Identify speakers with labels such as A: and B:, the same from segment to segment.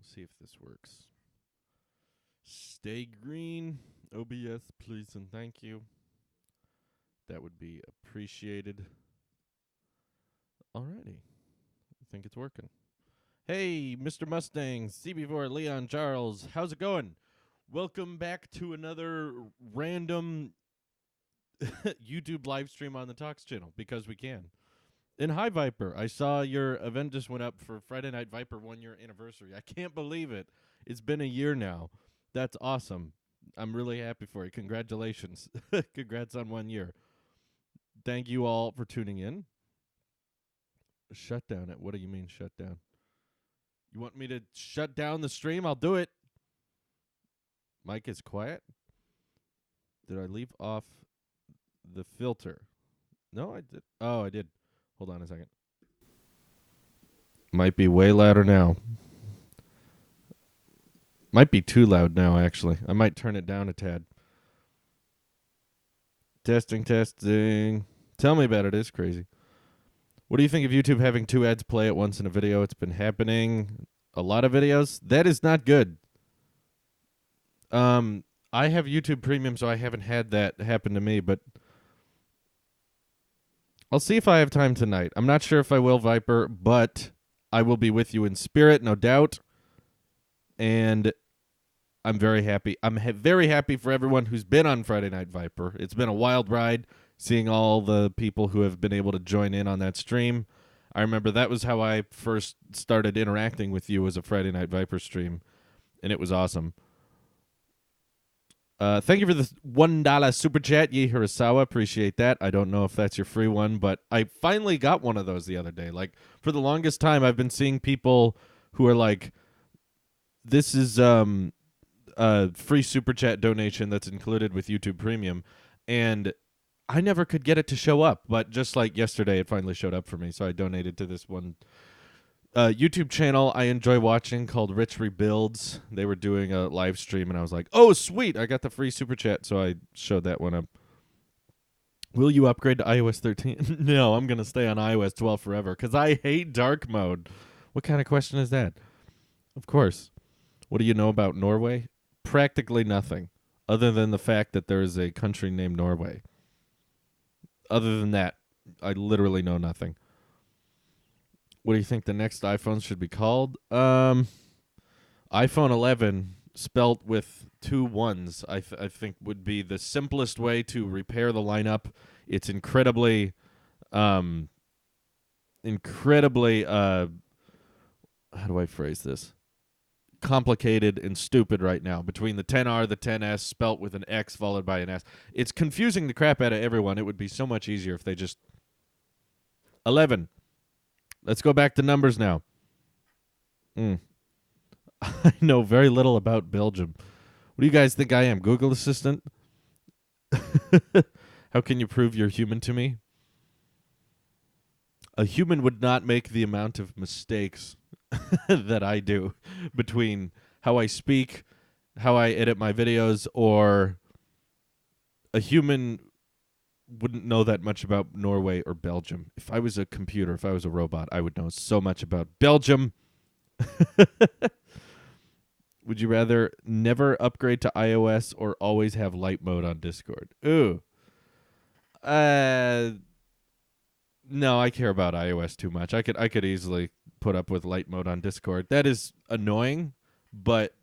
A: Let's see if this works. Stay green. OBS, please and thank you. That would be appreciated. Alrighty. I think it's working. Hey, Mr. Mustang, CB4, Leon, Charles. How's it going? Welcome back to another random YouTube live stream on the Talks channel, because we can. And hi, Viper. I saw your event just went up for Friday Night Viper 1-year anniversary. I can't believe it. It's been a year now. That's awesome. I'm really happy for you. Congratulations. Congrats on 1 year. Thank you all for tuning in. Shut down it. What do you mean shut down? You want me to shut down the stream? I'll do it. Mic is quiet. Did I leave off the filter? No, I did. Oh, I did. Hold on a second. Might be way louder now. Might be too loud now, actually. I might turn it down a tad. Testing, testing. Tell me about it. It's crazy. What do you think of YouTube having 2 ads play at once in a video? It's been happening a lot of videos. That is not good. I have YouTube Premium, so I haven't had that happen to me, but I'll see if I have time tonight. I'm not sure if I will, Viper, but I will be with you in spirit, no doubt. And I'm very happy. I'm very happy for everyone who's been on Friday Night Viper. It's been a wild ride seeing all the people who have been able to join in on that stream. I remember that was how I first started interacting with you, as a Friday Night Viper stream, and it was awesome. Thank you for the $1 super chat, Yi Hirasawa. Appreciate that. I don't know if that's your free one, but I finally got one of those the other day. Like, for the longest time, I've been seeing people who are like, this is a free super chat donation that's included with YouTube Premium, and I never could get it to show up. But just like yesterday, it finally showed up for me, so I donated to this one YouTube channel I enjoy watching called Rich Rebuilds. They were doing a live stream, and I was like, oh, sweet, I got the free super chat, so I showed that one up. Will you upgrade to iOS 13? No, I'm going to stay on iOS 12 forever, because I hate dark mode. What kind of question is that? Of course. What do you know about Norway? Practically nothing, other than the fact that there is a country named Norway. Other than that, I literally know nothing. What do you think the next iPhone should be called? iPhone 11 spelt with 2 1s, I think would be the simplest way to repair the lineup. It's incredibly, how do I phrase this? Complicated and stupid right now, between the 10R, the 10S, spelt with an X followed by an S. It's confusing the crap out of everyone. It would be so much easier if they just... 11. Let's go back to numbers now. I know very little about Belgium. What do you guys think I am, Google Assistant? How can you prove you're human to me? A human would not make the amount of mistakes that I do between how I speak, how I edit my videos, or a human wouldn't know that much about Norway or Belgium. If I was a computer, if I was a robot, I would know so much about Belgium. Would you rather never upgrade to iOS or always have light mode on Discord? Ooh. No, I care about iOS too much. I could easily put up with light mode on Discord. That is annoying, but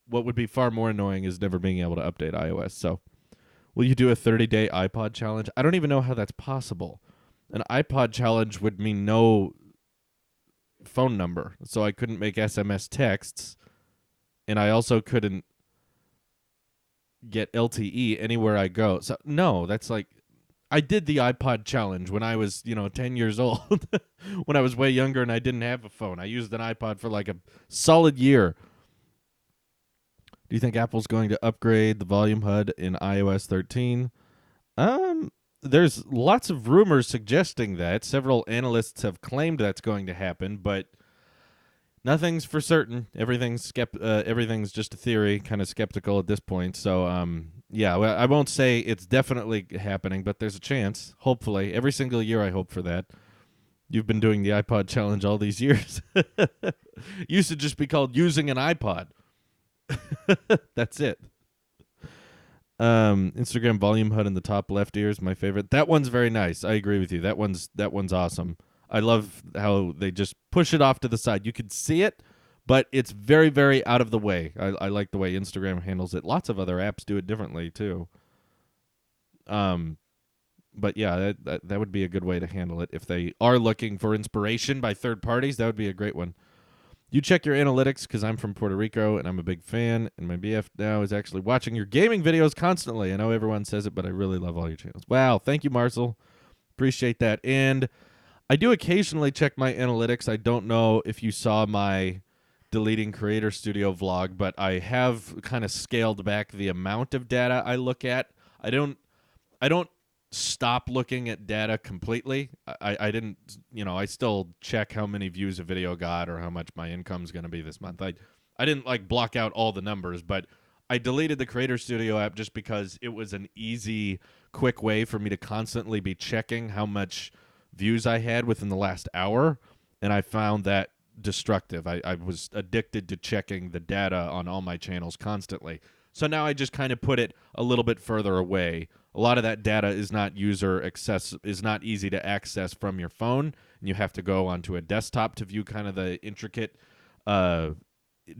A: what would be far more annoying is never being able to update iOS. So, will you do a 30-day iPod challenge? I don't even know how that's possible. An iPod challenge would mean no phone number, so I couldn't make SMS texts, and I also couldn't get LTE anywhere I go. So, no, that's like... I did the iPod challenge when I was, 10 years old, when I was way younger and I didn't have a phone. I used an iPod for like a solid year. Do you think Apple's going to upgrade the volume HUD in iOS 13? There's lots of rumors suggesting that. Several analysts have claimed that's going to happen, but nothing's for certain. Everything's just a theory, kind of skeptical at this point. So, yeah, well, I won't say it's definitely happening, but there's a chance, hopefully. Every single year I hope for that. You've been doing the iPod challenge all these years. Used to just be called using an iPod. That's it. Instagram volume HUD in the top left ear is my favorite. That one's very nice. I agree with you. That one's awesome. I love how they just push it off to the side. You can see it, but it's very, very out of the way. I like the way Instagram handles it. Lots of other apps do it differently too. But yeah, that would be a good way to handle it. If they are looking for inspiration by third parties, that would be a great one. You check your analytics because I'm from Puerto Rico and I'm a big fan, and my BF now is actually watching your gaming videos constantly. I know everyone says it, but I really love all your channels. Wow, thank you, Marcel. Appreciate that. And I do occasionally check my analytics. I don't know if you saw my deleting Creator Studio vlog, but I have kind of scaled back the amount of data I look at. I don't stop looking at data completely. I didn't, I still check how many views a video got or how much my income's going to be this month. I didn't like block out all the numbers, but I deleted the Creator Studio app just because it was an easy, quick way for me to constantly be checking how much views I had within the last hour, and I found that destructive. I was addicted to checking the data on all my channels constantly. So now I just kind of put it a little bit further away. A lot of that data is not is not easy to access from your phone, and you have to go onto a desktop to view kind of the intricate,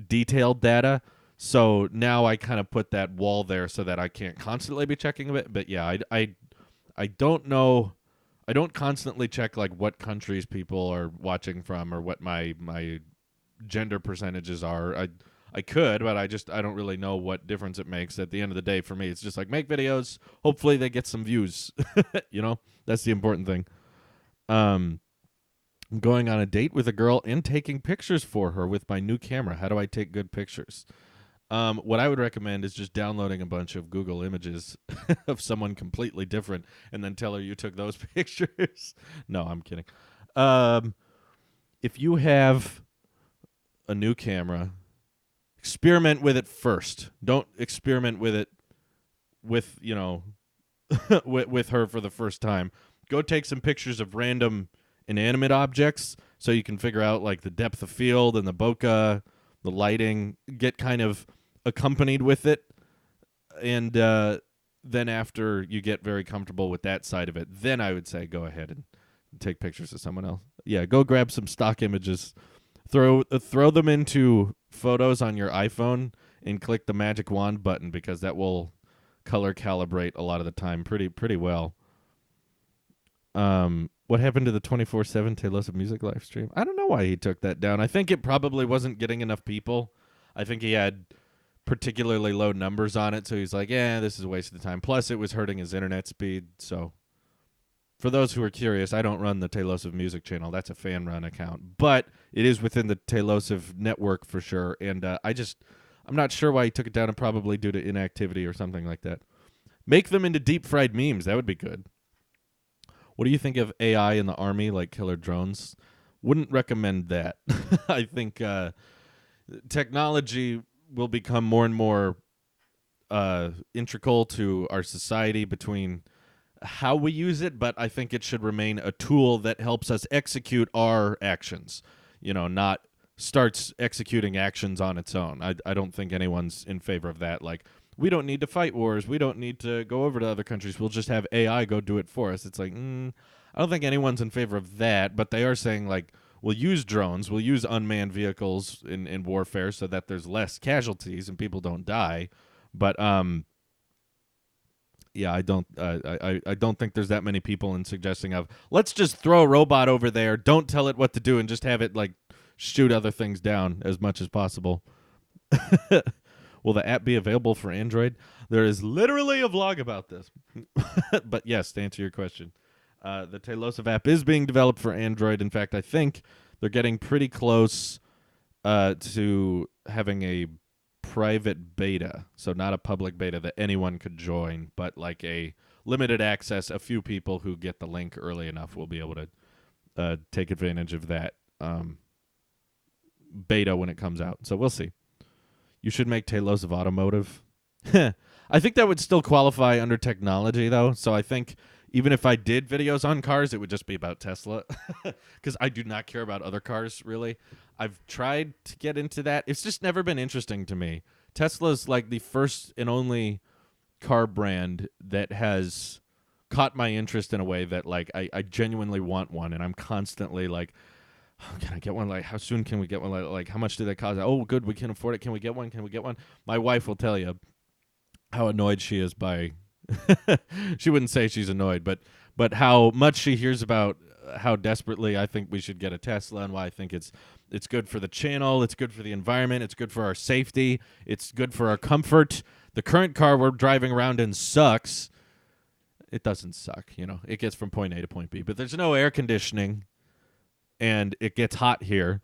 A: detailed data. So now I kind of put that wall there so that I can't constantly be checking it. But yeah, I don't know. I don't constantly check like what countries people are watching from or what my gender percentages are. I could, but I don't really know what difference it makes. At the end of the day, for me, it's just like make videos. Hopefully they get some views. That's the important thing. I'm going on a date with a girl and taking pictures for her with my new camera. How do I take good pictures? What I would recommend is just downloading a bunch of Google images of someone completely different and then tell her you took those pictures. No, I'm kidding. If you have a new camera, experiment with it first. Don't experiment with it with her for the first time. Go take some pictures of random inanimate objects so you can figure out like the depth of field and the bokeh, the lighting, get kind of accompanied with it. And then after you get very comfortable with that side of it, then I would say go ahead and take pictures of someone else. Yeah, go grab some stock images. Throw them into Photos on your iPhone and click the magic wand button because that will color calibrate a lot of the time pretty well. What happened to the 24/7 Talos of Music live stream? I don't know why he took that down. I think it probably wasn't getting enough people. I think he had particularly low numbers on it, so he's like, yeah, this is a waste of time. Plus, it was hurting his internet speed, so... For those who are curious, I don't run the Talos Music channel. That's a fan-run account. But it is within the Talos network for sure. And I'm not sure why he took it down, and probably due to inactivity or something like that. Make them into deep-fried memes. That would be good. What do you think of AI in the Army, like killer drones? Wouldn't recommend that. I think technology will become more and more integral to our society between how we use it, but I think it should remain a tool that helps us execute our actions, not starts executing actions on its own. I don't think anyone's in favor of that. Like, we don't need to fight wars. We don't need to go over to other countries. We'll just have AI go do it for us. It's like, I don't think anyone's in favor of that, but they are saying, like, we'll use drones, we'll use unmanned vehicles in warfare so that there's less casualties and people don't die. But, yeah, I don't think there's that many people in suggesting of let's just throw a robot over there, don't tell it what to do, and just have it like shoot other things down as much as possible. Will the app be available for Android? There is literally a vlog about this. But yes, to answer your question, the Talos app is being developed for Android. In fact, I think they're getting pretty close to having a private beta, so not a public beta that anyone could join, but like a limited access. A few people who get the link early enough will be able to take advantage of that beta when it comes out. So we'll see. You should make Talos of Automotive. I think that would still qualify under technology, though. So I think even if I did videos on cars, it would just be about Tesla because I do not care about other cars, really. I've tried to get into that. It's just never been interesting to me. Tesla's like the first and only car brand that has caught my interest in a way that like I genuinely want one, and I'm constantly like, oh, can I get one? Like, how soon can we get one? Like, how much do they cost? Oh, good, we can afford it. Can we get one? Can we get one? My wife will tell you how annoyed she is by she wouldn't say she's annoyed, but how much she hears about how desperately I think we should get a Tesla, and why I think it's good for the channel, it's good for the environment, it's good for our safety, it's good for our comfort. The current car we're driving around in sucks. It doesn't suck, you know. It gets from point A to point B, but there's no air conditioning and it gets hot here.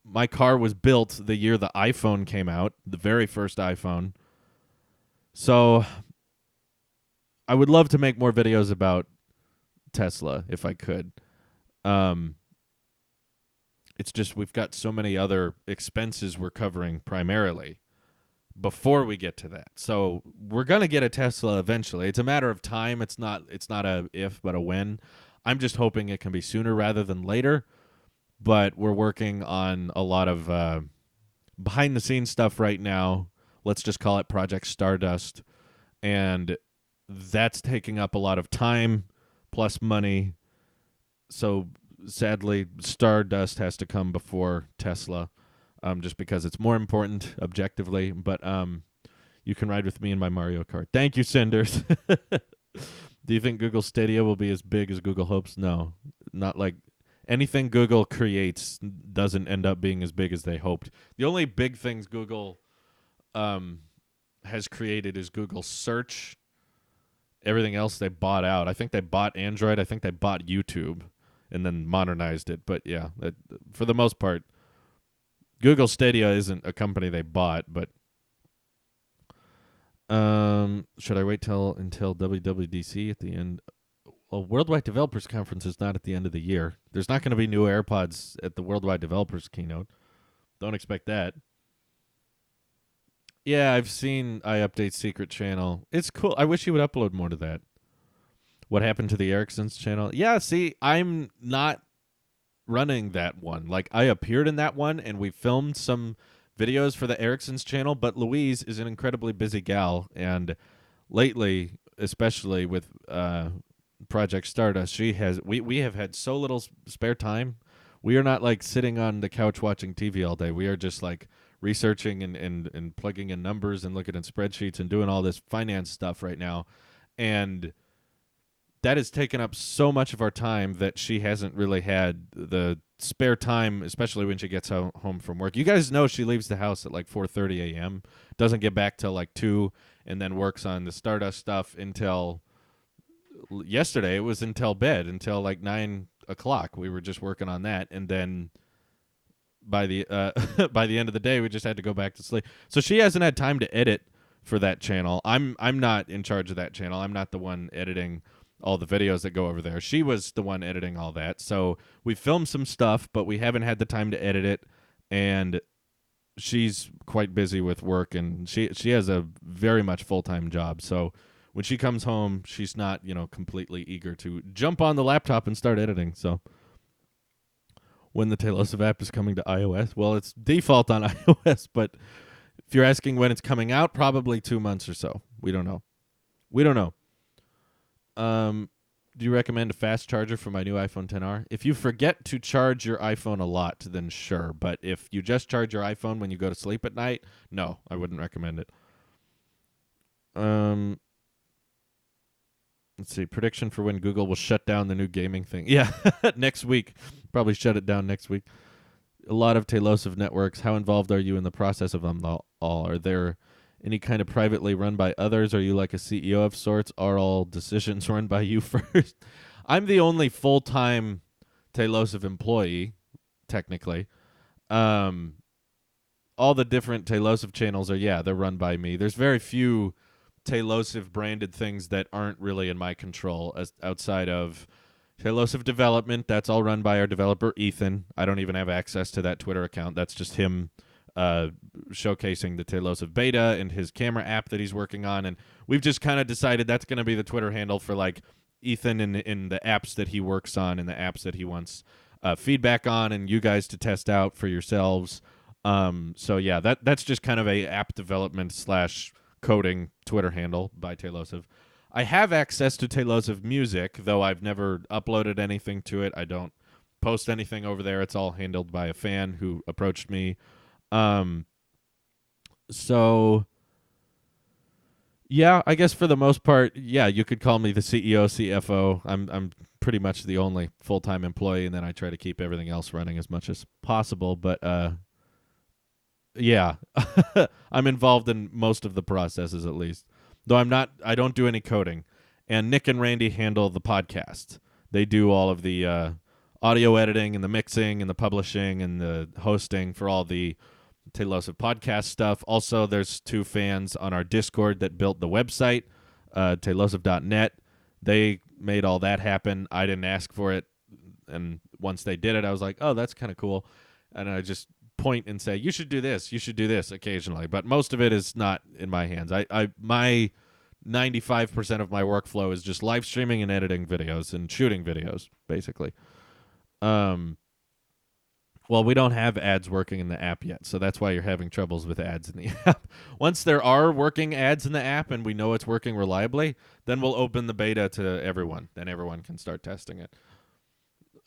A: My car was built the year the iPhone came out, the very first iPhone. So I would love to make more videos about Tesla if I could. It's just we've got so many other expenses we're covering primarily before we get to that. So we're going to get a Tesla eventually. It's a matter of time. It's not a if, but a when. I'm just hoping it can be sooner rather than later. But we're working on a lot of behind-the-scenes stuff right now. Let's just call it Project Stardust. And that's taking up a lot of time plus money. So sadly, Stardust has to come before Tesla, just because it's more important objectively. But you can ride with me in my Mario Kart. Thank you, Cinders. Do you think Google Stadia will be as big as Google hopes? No, not like anything Google creates doesn't end up being as big as they hoped. The only big things Google has created is Google Search. Everything else they bought out. I think they bought Android. I think they bought YouTube and then modernized it. But yeah, for the most part, Google Stadia isn't a company they bought. But should I wait until WWDC at the end? Well, Worldwide Developers Conference is not at the end of the year. There's not going to be new AirPods at the Worldwide Developers keynote. Don't expect that. Yeah, I've seen iUpdate Secret Channel. It's cool. I wish you would upload more to that. What happened to the Ericsson's channel? Yeah, see, I'm not running that one. Like, I appeared in that one, and we filmed some videos for the Ericsson's channel, but Louise is an incredibly busy gal, and lately, especially with Project Stardust, we have had so little spare time. We are not, like, sitting on the couch watching TV all day. We are just, like, researching and plugging in numbers and looking at spreadsheets and doing all this finance stuff right now. And that has taken up so much of our time that she hasn't really had the spare time, especially when she gets home from work. You guys know she leaves the house at like 4:30 a.m., doesn't get back till like 2, and then works on the Stardust stuff until yesterday. It was until bed, until like 9 o'clock. We were just working on that, and then by the by the end of the day, we just had to go back to sleep. So she hasn't had time to edit for that channel. I'm not in charge of that channel. I'm not the one editing all the videos that go over there. She was the one editing all that. So we filmed some stuff, but we haven't had the time to edit it. And she's quite busy with work, and she has a very much full-time job. So when she comes home, she's not, completely eager to jump on the laptop and start editing. So when the Talos app is coming to iOS, well, it's default on iOS, but if you're asking when it's coming out, probably 2 months or so. We don't know. Do you recommend a fast charger for my new iPhone XR? If you forget to charge your iPhone a lot, then sure. But if you just charge your iPhone when you go to sleep at night, no, I wouldn't recommend it. Let's see. Prediction for when Google will shut down the new gaming thing. Yeah, next week. Probably shut it down next week. A lot of Talos networks. How involved are you in the process of them all? Are there any kind of privately run by others? Are you like a CEO of sorts? Are all decisions run by you first? I'm the only full-time Talos employee, technically. All the different Talos channels they're run by me. There's very few Talos branded things that aren't really in my control, as outside of Talos development. That's all run by our developer, Ethan. I don't even have access to that Twitter account. That's just him showcasing the Talos beta and his camera app that he's working on, and we've just kind of decided that's going to be the Twitter handle for like Ethan in the apps that he works on and the apps that he wants feedback on, and you guys to test out for yourselves. So yeah, that's just kind of a app development / coding Twitter handle by Talosive. I have access to Talosive Music, though I've never uploaded anything to it. I don't post anything over there. It's all handled by a fan who approached me. So yeah, I guess for the most part, yeah, you could call me the CEO, CFO. I'm pretty much the only full-time employee, and then I try to keep everything else running as much as possible. But yeah, I'm involved in most of the processes at least. Though I don't do any coding. And Nick and Randy handle the podcast. They do all of the audio editing and the mixing and the publishing and the hosting for all the Talosive podcast stuff. Also, there's 2 fans on our Discord that built the website, talosive.net. They made all that happen. I didn't ask for it. And once they did it, I was like, oh, that's kind of cool. And I just point and say, you should do this occasionally. But most of it is not in my hands. My 95% of my workflow is just live streaming and editing videos and shooting videos, basically. Well, we don't have ads working in the app yet, so that's why you're having troubles with ads in the app. Once there are working ads in the app and we know it's working reliably, then we'll open the beta to everyone. Then everyone can start testing it.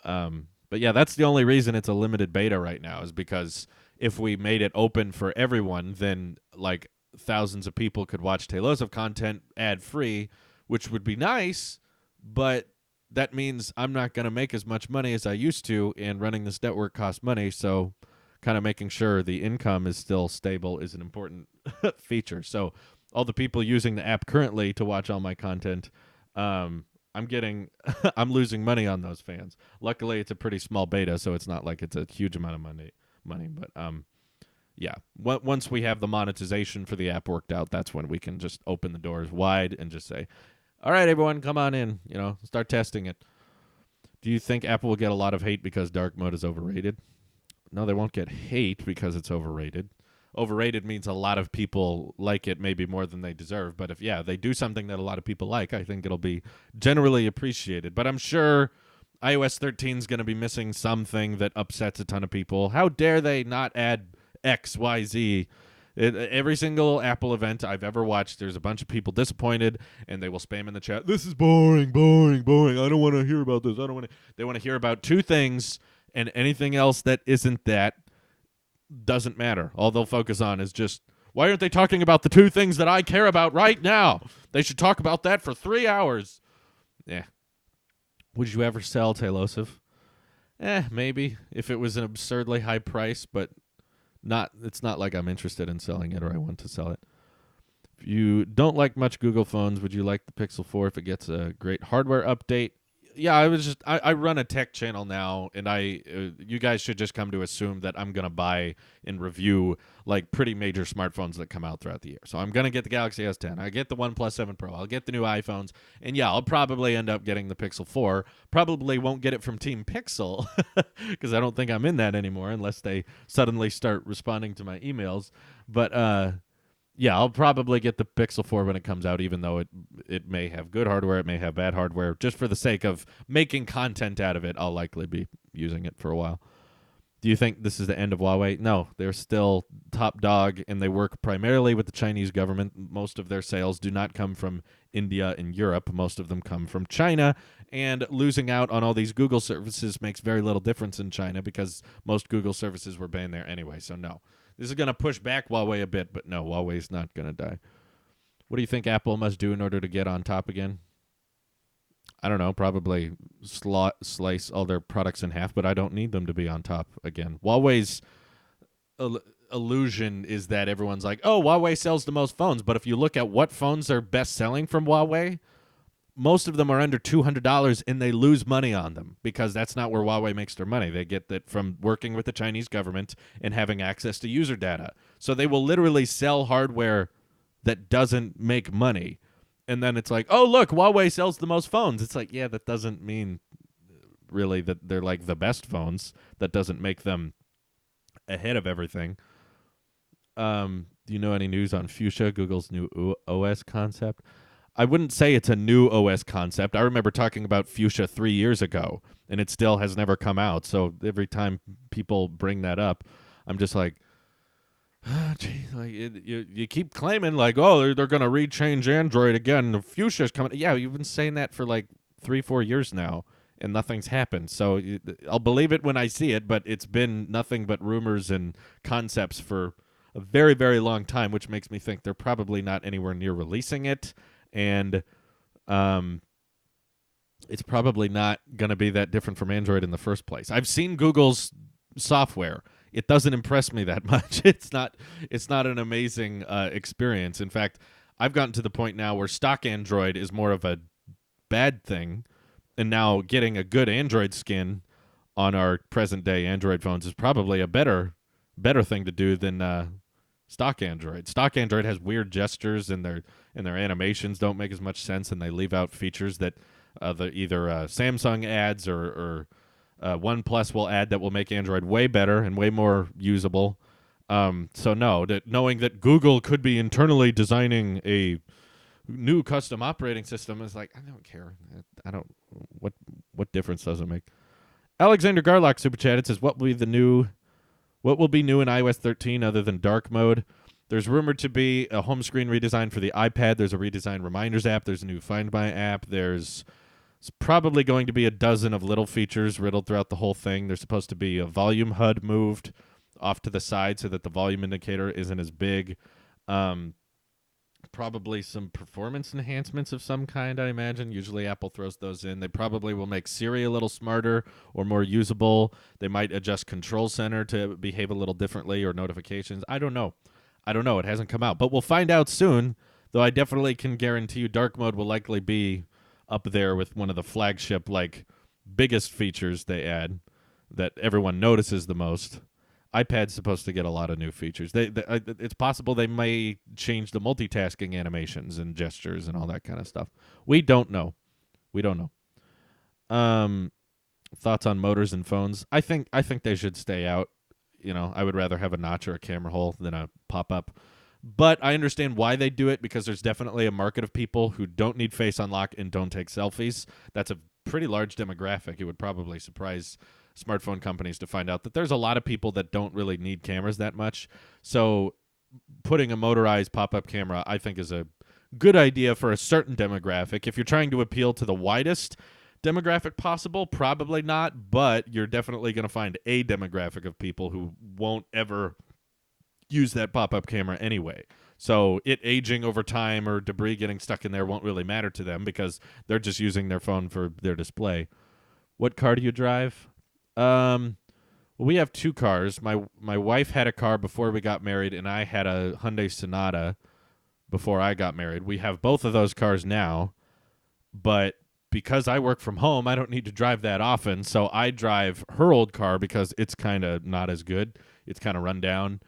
A: But yeah, that's the only reason it's a limited beta right now, is because if we made it open for everyone, then like thousands of people could watch Talosive content ad-free, which would be nice, but that means I'm not going to make as much money as I used to, and running this network costs money, so kind of making sure the income is still stable is an important feature. So all the people using the app currently to watch all my content, I'm losing money on those fans. Luckily, it's a pretty small beta, so it's not like it's a huge amount of money. But yeah, once we have the monetization for the app worked out, that's when we can just open the doors wide and just say, all right, everyone, come on in, start testing it. Do you think Apple will get a lot of hate because dark mode is overrated? No, they won't get hate because it's overrated. Overrated means a lot of people like it maybe more than they deserve. But if, they do something that a lot of people like, I think it'll be generally appreciated. But I'm sure iOS 13 is going to be missing something that upsets a ton of people. How dare they not add X, Y, Z? Every single Apple event I've ever watched, there's a bunch of people disappointed, and they will spam in the chat, this is boring, boring, boring. I don't want to hear about this. They want to hear about 2 things, and anything else that isn't that doesn't matter. All they'll focus on is just, why aren't they talking about the 2 things that I care about right now? They should talk about that for 3 hours. Yeah. Would you ever sell Talosive? Maybe, if it was an absurdly high price, but it's not like I'm interested in selling it or I want to sell it. If you don't like much Google phones, would you like the Pixel 4 if it gets a great hardware update? Yeah, I run a tech channel now, and you guys should just come to assume that I'm going to buy and review like pretty major smartphones that come out throughout the year. So I'm going to get the Galaxy S10. I get the OnePlus 7 Pro. I'll get the new iPhones. And yeah, I'll probably end up getting the Pixel 4. Probably won't get it from Team Pixel because I don't think I'm in that anymore unless they suddenly start responding to my emails. But yeah, I'll probably get the Pixel 4 when it comes out, even though it may have good hardware, it may have bad hardware. Just for the sake of making content out of it, I'll likely be using it for a while. Do you think this is the end of Huawei? No, they're still top dog, and they work primarily with the Chinese government. Most of their sales do not come from India and Europe. Most of them come from China, and losing out on all these Google services makes very little difference in China because most Google services were banned there anyway, so no. This is going to push back Huawei a bit, but no, Huawei's not going to die. What do you think Apple must do in order to get on top again? I don't know, probably slice all their products in half, but I don't need them to be on top again. Huawei's illusion is that everyone's like, oh, Huawei sells the most phones, but if you look at what phones are best selling from Huawei, most of them are under $200, and they lose money on them because that's not where Huawei makes their money. They get that from working with the Chinese government and having access to user data. So they will literally sell hardware that doesn't make money. And then it's like, oh, look, Huawei sells the most phones. It's like, yeah, that doesn't mean really that they're like the best phones. That doesn't make them ahead of everything. Do you know any news on Fuchsia, Google's new OS concept? I wouldn't say it's a new OS concept. I remember talking about Fuchsia 3 years ago, and it still has never come out. So every time people bring that up, I'm just like, gee, like you keep claiming like, oh, they're going to rechange Android again. The Fuchsia's coming. Yeah, you've been saying that for like 3-4 years now, and nothing's happened. So I'll believe it when I see it, but it's been nothing but rumors and concepts for a very, very long time, which makes me think they're probably not anywhere near releasing it. And it's probably not going to be that different from Android in the first place. I've seen Google's software. It doesn't impress me that much. It's not an amazing experience. In fact, I've gotten to the point now where stock Android is more of a bad thing, and now getting a good Android skin on our present day Android phones is probably a better thing to do than stock Android. Stock Android has weird gestures, and their animations don't make as much sense, and they leave out features that either Samsung adds or OnePlus will add that will make Android way better and way more usable. So no, knowing that Google could be internally designing a new custom operating system is like, I don't care. I don't. What difference does it make? Alexander Garlock super chat. It says, what will be new in iOS 13 other than dark mode? There's rumored to be a home screen redesign for the iPad. There's a redesigned Reminders app. There's a new Find My app. There's probably going to be a dozen of little features riddled throughout the whole thing. There's supposed to be a volume HUD moved off to the side so that the volume indicator isn't as big. Probably some performance enhancements of some kind, I imagine. Usually Apple throws those in. They probably will make Siri a little smarter or more usable. They might adjust Control Center to behave a little differently, or notifications. I don't know. It hasn't come out. But we'll find out soon, though I definitely can guarantee you dark mode will likely be up there with one of the flagship, like, biggest features they add that everyone notices the most. iPad's supposed to get a lot of new features. It's possible they may change the multitasking animations and gestures and all that kind of stuff. We don't know. Thoughts on motors and phones? I think they should stay out. You know, I would rather have a notch or a camera hole than a pop-up. But I understand why they do it, because there's definitely a market of people who don't need face unlock and don't take selfies. That's a pretty large demographic. It would probably surprise smartphone companies to find out that there's a lot of people that don't really need cameras that much. So putting a motorized pop-up camera, I think, is a good idea for a certain demographic. If you're trying to appeal to the widest demographic possible, probably not, but you're definitely going to find a demographic of people who won't ever use that pop-up camera anyway. So it aging over time or debris getting stuck in there won't really matter to them, because they're just using their phone for their display. What car do you drive? We have two cars. My wife had a car before we got married, and I had a Hyundai Sonata before I got married. We have both of those cars now, but because I work from home, I don't need to drive that often, so I drive her old car because it's kind of not as good. It's kind of run down.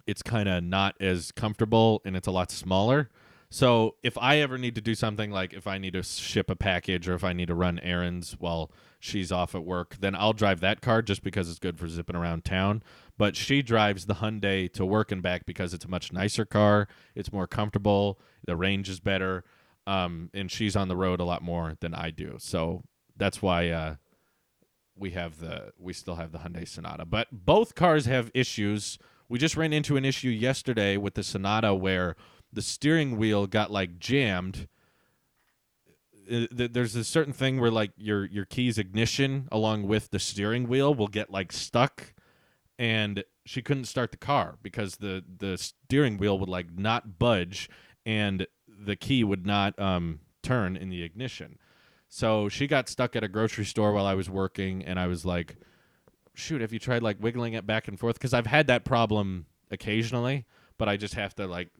A: It's kind of not as comfortable, and it's a lot smaller. So if I ever need to do something, like if I need to ship a package or if I need to run errands while she's off at work, then I'll drive that car just because it's good for zipping around town. But she drives the Hyundai to work and back because it's a much nicer car. It's more comfortable. The range is better. And she's on the road a lot more than I do. So that's why we still have the Hyundai Sonata. But both cars have issues. We just ran into an issue yesterday with the Sonata where the steering wheel got like jammed. There's a certain thing where like your key's ignition along with the steering wheel will get like stuck, and she couldn't start the car because the steering wheel would like not budge, and the key would not turn in the ignition. So she got stuck at a grocery store while I was working, and I was like, shoot, have you tried like wiggling it back and forth? Because I've had that problem occasionally, but I just have to like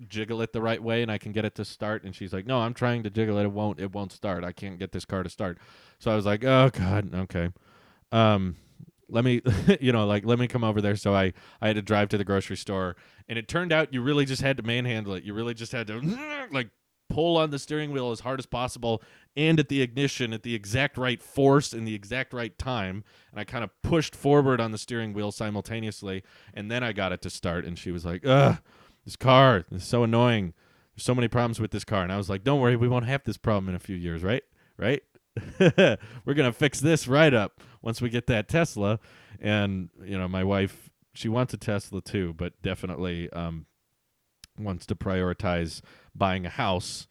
A: jiggle it the right way and I can get it to start. And she's like, no, I'm trying to jiggle it. It won't start. I can't get this car to start. So I was like, oh God, okay. Let me, let me come over there. So I had to drive to the grocery store, and it turned out you really just had to manhandle it. You really just had to like pull on the steering wheel as hard as possible and at the ignition at the exact right force and the exact right time. And I kind of pushed forward on the steering wheel simultaneously, and then I got it to start. And she was like, ugh, this car is so annoying. so many problems with this car. And I was like, don't worry, we won't have this problem in a few years, right? Right? We're going to fix this right up once we get that Tesla. And, my wife, she wants a Tesla too, but definitely wants to prioritize buying a house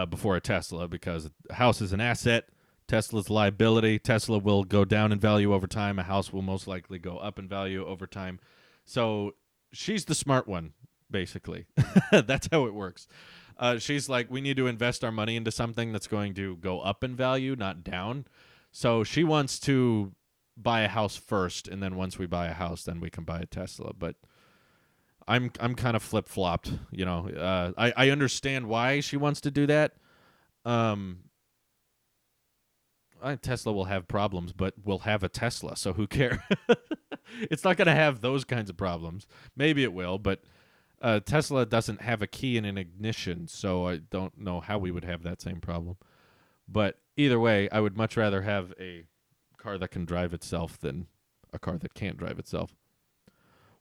A: before a Tesla, because a house is an asset. Tesla's liability. Tesla will go down in value over time. A house will most likely go up in value over time. So she's the smart one, basically. That's how it works. She's like, we need to invest our money into something that's going to go up in value, not down. So she wants to buy a house first, and then once we buy a house, then we can buy a Tesla. But I'm kind of flip-flopped. I understand why she wants to do that. Tesla will have problems, but we'll have a Tesla, so who cares? It's not going to have those kinds of problems. Maybe it will, but Tesla doesn't have a key and an ignition, so I don't know how we would have that same problem. But either way, I would much rather have a car that can drive itself than a car that can't drive itself.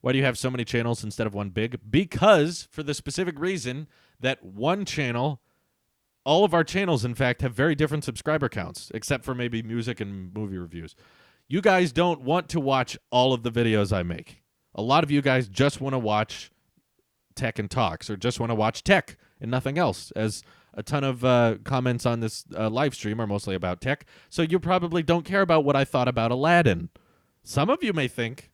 A: Why do you have so many channels instead of one big? Because, for the specific reason that one channel... All of our channels, in fact, have very different subscriber counts, except for maybe music and movie reviews. You guys don't want to watch all of the videos I make. A lot of you guys just want to watch tech and talks, or just want to watch tech and nothing else, as a ton of comments on this live stream are mostly about tech. So you probably don't care about what I thought about Aladdin. Some of you may think,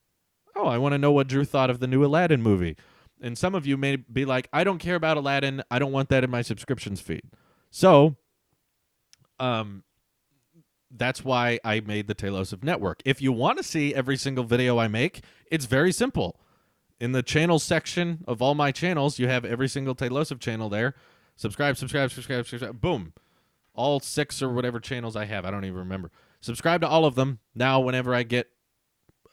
A: oh, I want to know what Drew thought of the new Aladdin movie. And some of you may be like, I don't care about Aladdin. I don't want that in my subscriptions feed. So, that's why I made the Talos Network. If you want to see every single video I make, it's very simple. In the channels section of all my channels, you have every single Talos channel there. Subscribe. Boom. All 6 or whatever channels I have. I don't even remember. Subscribe to all of them. Now, whenever I get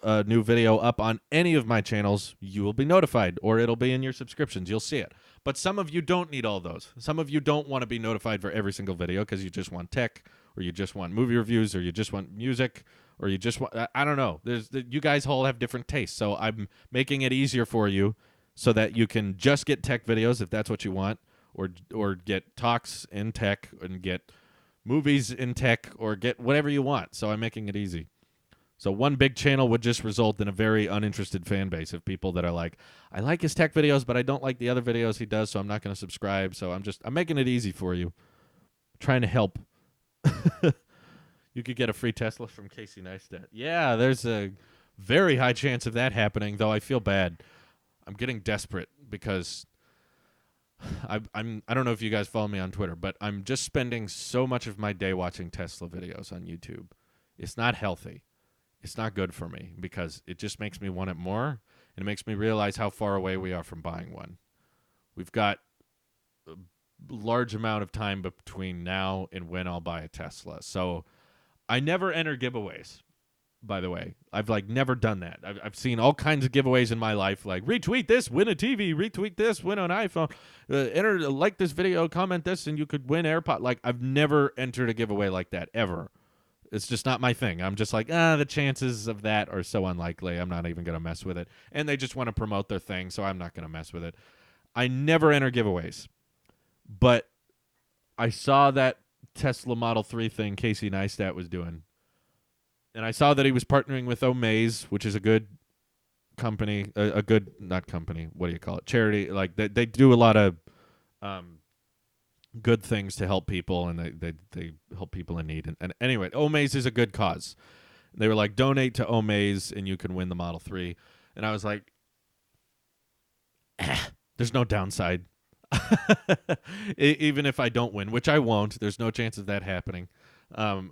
A: a new video up on any of my channels, you will be notified, or it'll be in your subscriptions. You'll see it. But some of you don't need all those. Some of you don't want to be notified for every single video because you just want tech, or you just want movie reviews, or you just want music, or you just want... I don't know. You guys all have different tastes, so I'm making it easier for you so that you can just get tech videos if that's what you want, or get talks in tech, and get movies in tech, or get whatever you want. So I'm making it easy. So one big channel would just result in a very uninterested fan base of people that are like, I like his tech videos, but I don't like the other videos he does, so I'm not going to subscribe. So I'm making it easy for you. I'm trying to help. You could get a free Tesla from Casey Neistat. Yeah, there's a very high chance of that happening, though I feel bad. I'm getting desperate because I don't know if you guys follow me on Twitter, but I'm just spending so much of my day watching Tesla videos on YouTube. It's not healthy. It's not good for me because it just makes me want it more, and it makes me realize how far away we are from buying one. We've got a large amount of time between now and when I'll buy a Tesla. So I never enter giveaways, by the way. I've never done that. I've seen all kinds of giveaways in my life, like retweet this, win a TV, retweet this, win an iPhone, like this video, comment this, and you could win AirPod. I've never entered a giveaway like that, ever. It's just not my thing. I'm just like, the chances of that are so unlikely. I'm not even going to mess with it. And they just want to promote their thing, so I'm not going to mess with it. I never enter giveaways. But I saw that Tesla Model 3 thing Casey Neistat was doing. And I saw that he was partnering with Omaze, which is a good company. Not company, what do you call it? Charity. They do a lot of... good things to help people, and they help people in need. And anyway, Omaze is a good cause. They were like, donate to Omaze and you can win the Model 3. And I was like, there's no downside. Even if I don't win, which I won't, there's no chance of that happening. I'll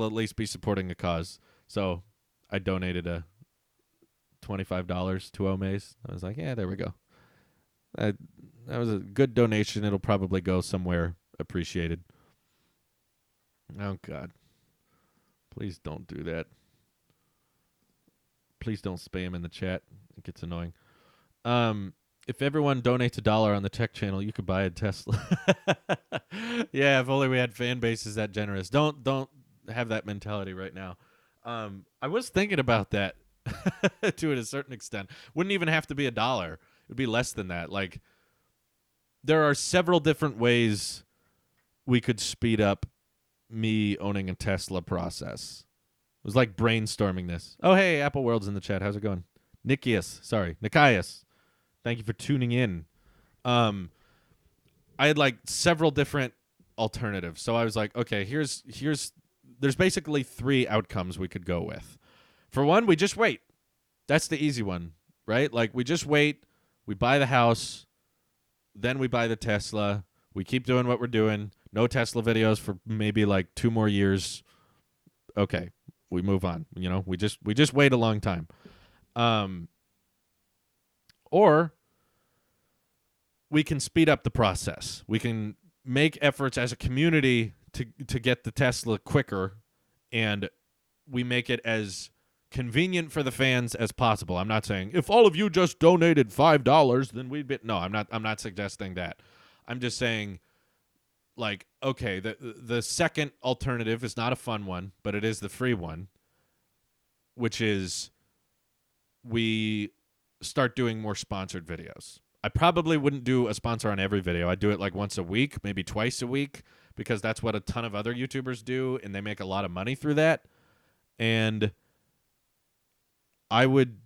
A: at least be supporting a cause. So I donated $25 to Omaze. I was like, yeah, there we go. That was a good donation. It'll probably go somewhere appreciated. Oh, God. Please don't do that. Please don't spam in the chat. It gets annoying. If everyone donates $1 on the tech channel, you could buy a Tesla. Yeah, if only we had fan bases that generous. Don't have that mentality right now. I was thinking about that to a certain extent. Wouldn't even have to be $1. It would be less than that. there are several different ways we could speed up me owning a Tesla process. It was like brainstorming this. Oh, hey, Apple World's in the chat. How's it going? Nikias. Thank you for tuning in. I had like several different alternatives. So I was like, okay, there's basically 3 outcomes we could go with. For one, we just wait. That's the easy one, right? Like we just wait, we buy the house, then we buy the Tesla, we keep doing what we're doing. No Tesla videos for maybe like 2 more years. Okay, we move on. You know, we just wait a long time. Or we can speed up the process. We can make efforts as a community to get the Tesla quicker, and we make it as convenient for the fans as possible. I'm not saying if all of you just donated $5, then we'd be no. I'm not suggesting that. I'm just saying, like, okay, the second alternative is not a fun one, but it is the free one, which is we start doing more sponsored videos. I probably wouldn't do a sponsor on every video. I'd do it like once a week, maybe twice a week, because that's what a ton of other YouTubers do, and they make a lot of money through that. And I would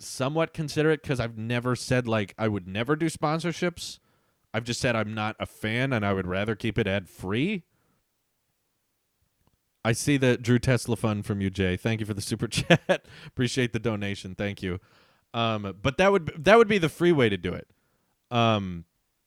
A: somewhat consider it, because I've never said like I would never do sponsorships. I've just said I'm not a fan, and I would rather keep it ad-free. I see the Drew Tesla fund from you, Jay. Thank you for the super chat. Appreciate the donation. Thank you. But that would be the free way to do it. A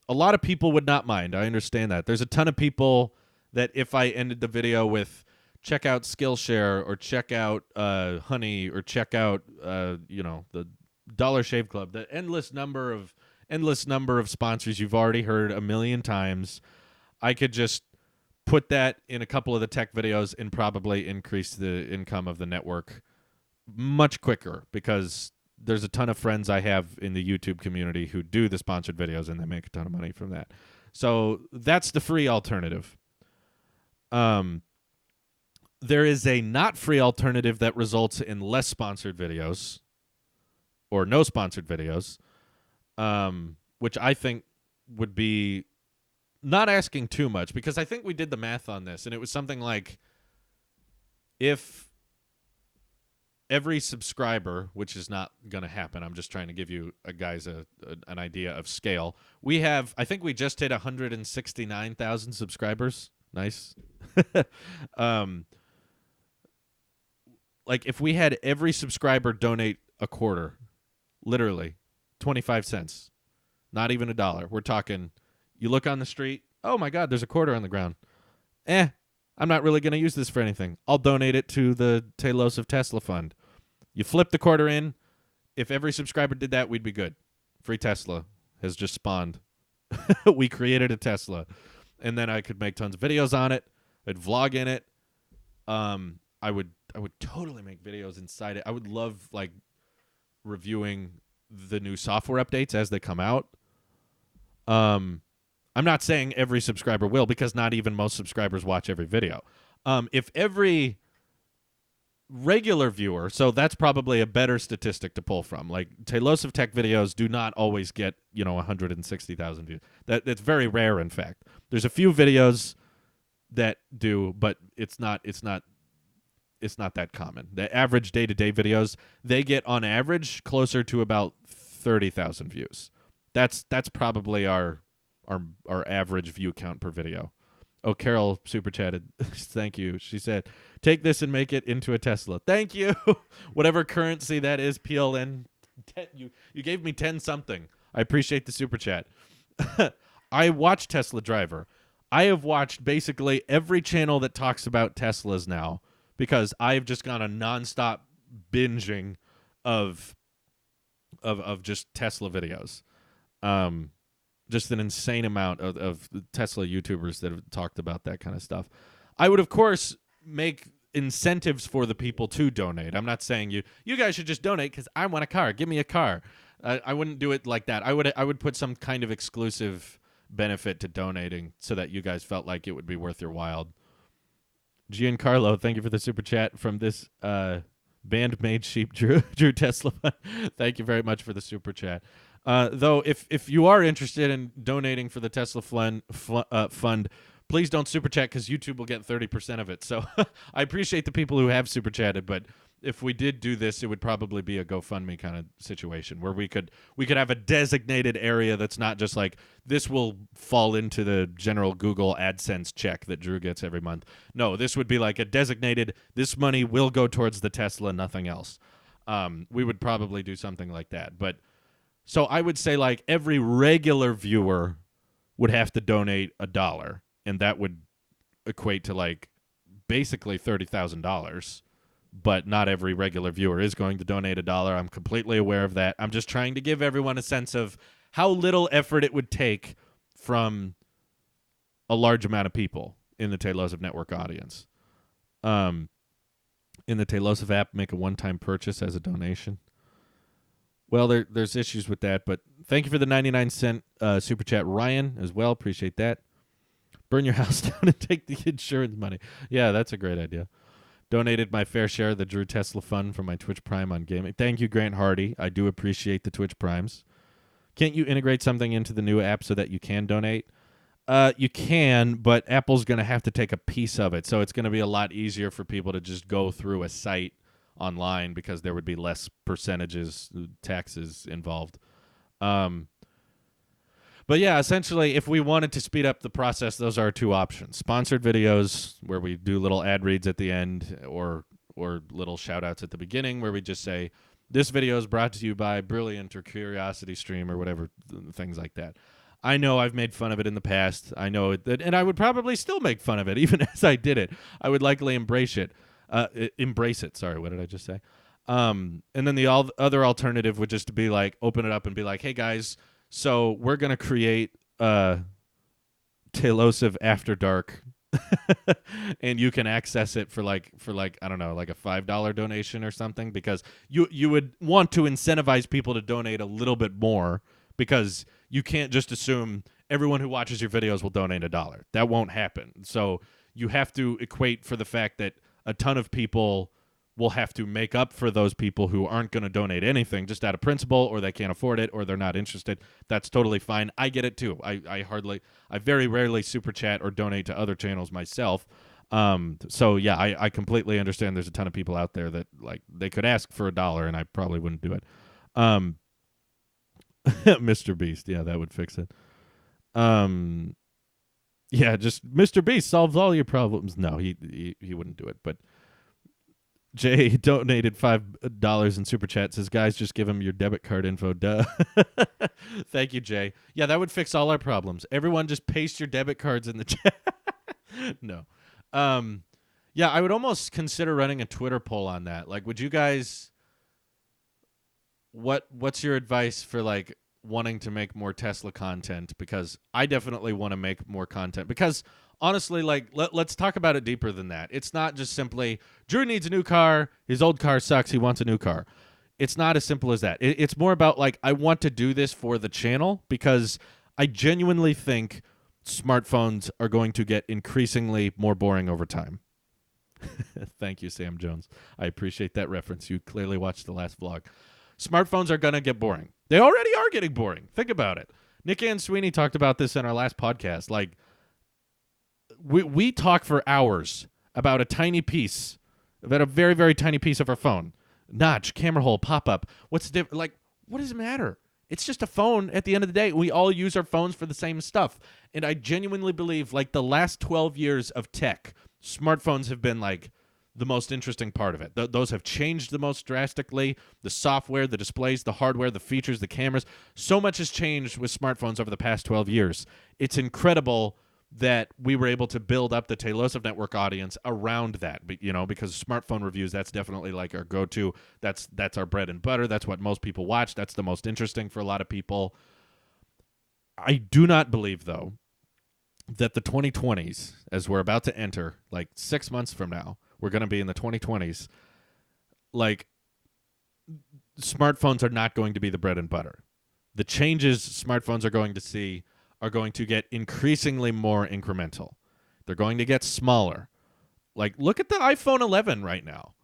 A: lot of people would not mind. I understand that. There's a ton of people that if I ended the video with check out Skillshare or check out Honey or check out the Dollar Shave Club, the endless number of sponsors you've already heard a million times, I could just put that in a couple of the tech videos and probably increase the income of the network much quicker, because there's a ton of friends I have in the YouTube community who do the sponsored videos, and they make a ton of money from that. So that's the free alternative. There is a not free alternative that results in less sponsored videos or no sponsored videos, which I think would be not asking too much, because I think we did the math on this, and it was something like if every subscriber, which is not going to happen, I'm just trying to give you guys an idea of scale. I think we just hit 169,000 subscribers. Nice. Like if we had every subscriber donate a quarter, literally 25 cents, not even $1. We're talking, you look on the street, oh my God, there's a quarter on the ground. I'm not really going to use this for anything. I'll donate it to the Talos of Tesla fund. You flip the quarter in. If every subscriber did that, we'd be good. Free Tesla has just spawned. We created a Tesla. And then I could make tons of videos on it. I'd vlog in it. I would totally make videos inside it. I would love like reviewing the new software updates as they come out. I'm not saying every subscriber will, because not even most subscribers watch every video. If every regular viewer, so that's probably a better statistic to pull from. Like Talos of Tech videos do not always get 160,000 views. That's very rare. In fact, there's a few videos that do, but it's not that common. The average day-to-day videos, they get on average closer to about 30,000 views. That's probably our average view count per video. Oh, Carol super chatted. Thank you. She said, "Take this and make it into a Tesla." Thank you. Whatever currency that is, PLN. You gave me 10 something. I appreciate the super chat. I watch Tesla Driver. I have watched basically every channel that talks about Teslas now, because I've just gone a nonstop binging of just Tesla videos. Just an insane amount of Tesla YouTubers that have talked about that kind of stuff. I would, of course, make incentives for the people to donate. I'm not saying you guys should just donate because I want a car. Give me a car. I wouldn't do it like that. I would put some kind of exclusive benefit to donating so that you guys felt like it would be worth your while. Giancarlo, thank you for the super chat from this band made sheep Drew Tesla. Thank you very much for the super chat. Though, if you are interested in donating for the Tesla fund, please don't super chat because YouTube will get 30% of it. So I appreciate the people who have super chatted, but if we did do this, it would probably be a GoFundMe kind of situation where we could have a designated area that's not just like this will fall into the general Google AdSense check that Drew gets every month. No, this would be like a designated. This money will go towards the Tesla, nothing else. We would probably do something like that, but. So I would say like every regular viewer would have to donate $1, and that would equate to like basically $30,000. But not every regular viewer is going to donate $1. I'm completely aware of that. I'm just trying to give everyone a sense of how little effort it would take from a large amount of people in the Talos Network audience. In the Talos app, make a one-time purchase as a donation. Well, there's issues with that, but thank you for the 99-cent super chat, Ryan, as well. Appreciate that. Burn your house down and take the insurance money. Yeah, that's a great idea. Donated my fair share of the Drew Tesla fund from my Twitch Prime on gaming. Thank you, Grant Hardy. I do appreciate the Twitch Primes. Can't you integrate something into the new app so that you can donate? You can, but Apple's going to have to take a piece of it, so it's going to be a lot easier for people to just go through a site online because there would be less percentages, taxes involved. But yeah, essentially, if we wanted to speed up the process, those are two options. Sponsored videos where we do little ad reads at the end or little shout-outs at the beginning where we just say, this video is brought to you by Brilliant or Curiosity Stream or whatever, things like that. I know I've made fun of it in the past. I know that, and I would probably still make fun of it even as I did it. I would likely embrace it. Sorry, what did I just say? And then the other alternative would just be like open it up and be like, hey guys, so we're gonna create Talosive After Dark, and you can access it for like I don't know, like a $5 donation or something, because you would want to incentivize people to donate a little bit more, because you can't just assume everyone who watches your videos will donate $1. That won't happen. So you have to equate for the fact that a ton of people will have to make up for those people who aren't going to donate anything just out of principle, or they can't afford it, or they're not interested. That's totally fine. I get it too. I very rarely super chat or donate to other channels myself. So yeah, I completely understand there's a ton of people out there that like they could ask for $1 and I probably wouldn't do it. Mr. Beast, yeah, that would fix it. Yeah, just Mr. Beast solves all your problems. No, he wouldn't do it. But Jay donated $5 in super chat. Says, guys, just give him your debit card info. Duh. Thank you, Jay. Yeah, that would fix all our problems. Everyone, just paste your debit cards in the chat. No. Yeah, I would almost consider running a Twitter poll on that. Like, would you guys? What's your advice for like wanting to make more Tesla content? Because I definitely want to make more content, because honestly, like let's talk about it deeper than that. It's not just simply Drew needs a new car, his old car sucks, he wants a new car. It's not as simple as that. It's more about like I want to do this for the channel, because I genuinely think smartphones are going to get increasingly more boring over time. Thank you, Sam Jones. I appreciate that reference. You clearly watched the last vlog. Smartphones are going to get boring. They already are getting boring. Think about it. Nick and Sweeney talked about this in our last podcast. Like, we talk for hours about a tiny piece, about a very, very tiny piece of our phone. Notch, camera hole, pop-up. What's the difference? Like, what does it matter? It's just a phone at the end of the day. We all use our phones for the same stuff. And I genuinely believe, like, the last 12 years of tech, smartphones have been, like, the most interesting part of it. Those have changed the most drastically. The software, the displays, the hardware, the features, the cameras. So much has changed with smartphones over the past 12 years. It's incredible that we were able to build up the Talos Network audience around that. But, you know, because smartphone reviews, that's definitely like our go-to. That's our bread and butter. That's what most people watch. That's the most interesting for a lot of people. I do not believe, though, that the 2020s, as we're about to enter, like 6 months from now, we're going to be in the 2020s, like, smartphones are not going to be the bread and butter. The changes smartphones are going to see are going to get increasingly more incremental. They're going to get smaller. Like, look at the iPhone 11 right now,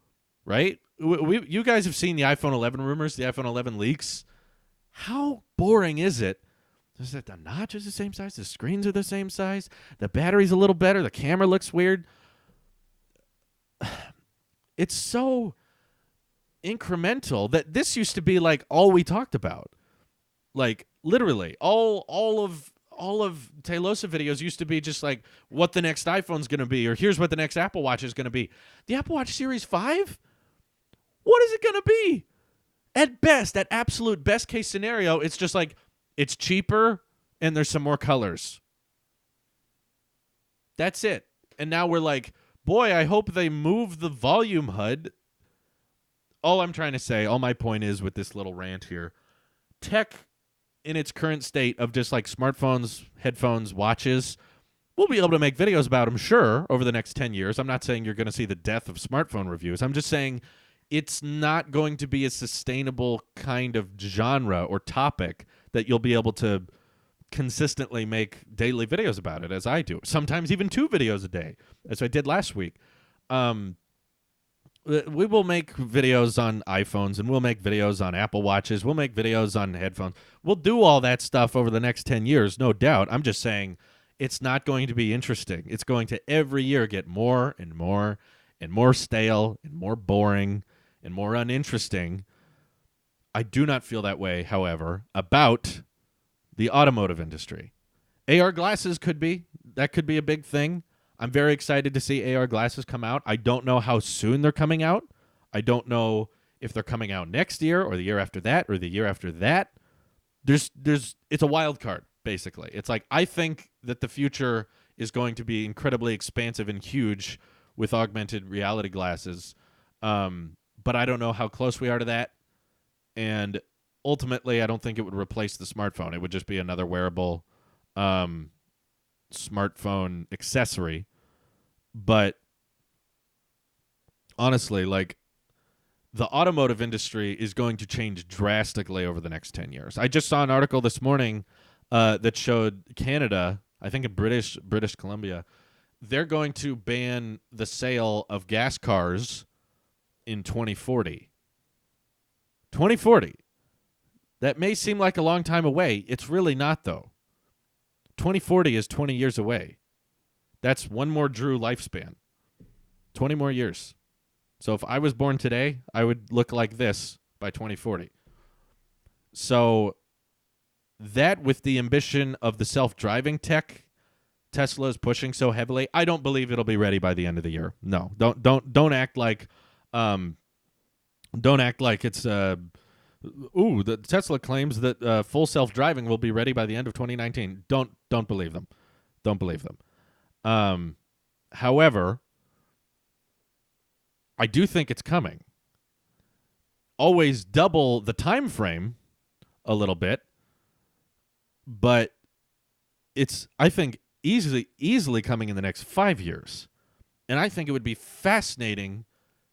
A: right? You guys have seen the iPhone 11 rumors, the iPhone 11 leaks. How boring is it? Is it the notch is the same size? The screens are the same size? The battery's a little better? The camera looks weird? It's so incremental that this used to be like all we talked about. Like literally all of Talos videos used to be just like what the next iPhone's going to be, or here's what the next Apple Watch is going to be. The Apple Watch Series 5? What is it going to be? At best, at absolute best case scenario, it's just like it's cheaper and there's some more colors. That's it. And now we're like, boy, I hope they move the volume HUD. All I'm trying to say, all my point is with this little rant here, tech in its current state of just like smartphones, headphones, watches, we'll be able to make videos about them, sure, over the next 10 years. I'm not saying you're going to see the death of smartphone reviews. I'm just saying it's not going to be a sustainable kind of genre or topic that you'll be able to consistently make daily videos about it, as I do. Sometimes even 2 videos a day, as I did last week. We will make videos on iPhones, and we'll make videos on Apple Watches. We'll make videos on headphones. We'll do all that stuff over the next 10 years, no doubt. I'm just saying it's not going to be interesting. It's going to every year get more and more and more stale and more boring and more uninteresting. I do not feel that way, however, about the automotive industry. AR glasses could be. That could be a big thing. I'm very excited to see AR glasses come out. I don't know how soon they're coming out. I don't know if they're coming out next year or the year after that or the year after that. It's a wild card, basically. It's like I think that the future is going to be incredibly expansive and huge with augmented reality glasses. But I don't know how close we are to that. And ultimately, I don't think it would replace the smartphone. It would just be another wearable smartphone accessory. But honestly, like, the automotive industry is going to change drastically over the next 10 years. I just saw an article this morning that showed Canada, I think in British Columbia, they're going to ban the sale of gas cars in 2040. 2040. That may seem like a long time away. It's really not, though. 2040 is 20 years away. That's one more Drew lifespan. 20 more years. So if I was born today, I would look like this by 2040. So that, with the ambition of the self-driving tech Tesla is pushing so heavily, I don't believe it'll be ready by the end of the year. No, don't act like it's the Tesla claims that full self-driving will be ready by the end of 2019. Don't believe them. Don't believe them. However, I do think it's coming. Always double the time frame a little bit, but it's, I think, easily coming in the next 5 years. And I think it would be fascinating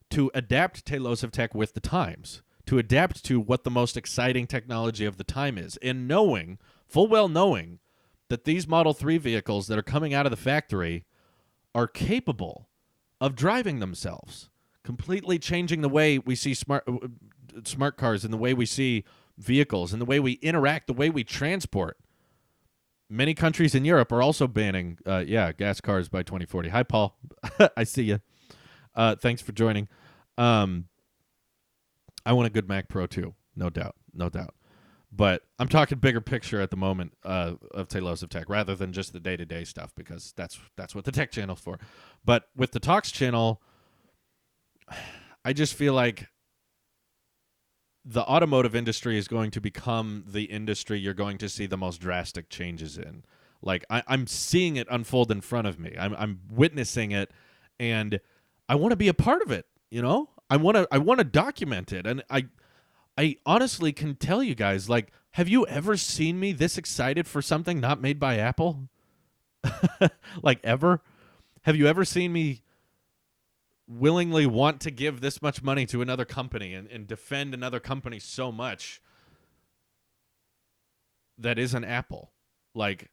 A: to adapt Talos of Tech with the times, to adapt to what the most exciting technology of the time is, and knowing, full well knowing, that these Model 3 vehicles that are coming out of the factory are capable of driving themselves, completely changing the way we see smart cars and the way we see vehicles and the way we interact, the way we transport. Many countries in Europe are also banning gas cars by 2040. Hi, Paul. I see you. Thanks for joining. I want a good Mac Pro too, no doubt. But I'm talking bigger picture at the moment of Talos of Tech, rather than just the day-to-day stuff, because that's what the tech channel's for. But with the Talks channel, I just feel like the automotive industry is going to become the industry you're going to see the most drastic changes in. Like, I'm seeing it unfold in front of me. I'm witnessing it, and I want to be a part of it. You know, I want to document it, and I honestly can tell you guys, like, have you ever seen me this excited for something not made by Apple? Like, ever? Have you ever seen me willingly want to give this much money to another company and defend another company so much that isn't Apple? Like,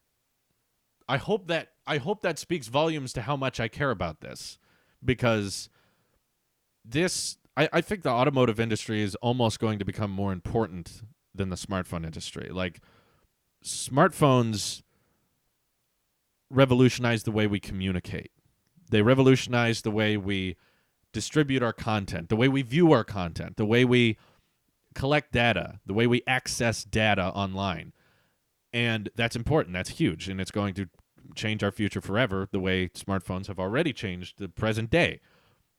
A: I hope that speaks volumes to how much I care about this, because I think the automotive industry is almost going to become more important than the smartphone industry. Like, smartphones revolutionized the way we communicate. They revolutionized the way we distribute our content, the way we view our content, the way we collect data, the way we access data online. And that's important. That's huge. And it's going to change our future forever, the way smartphones have already changed the present day.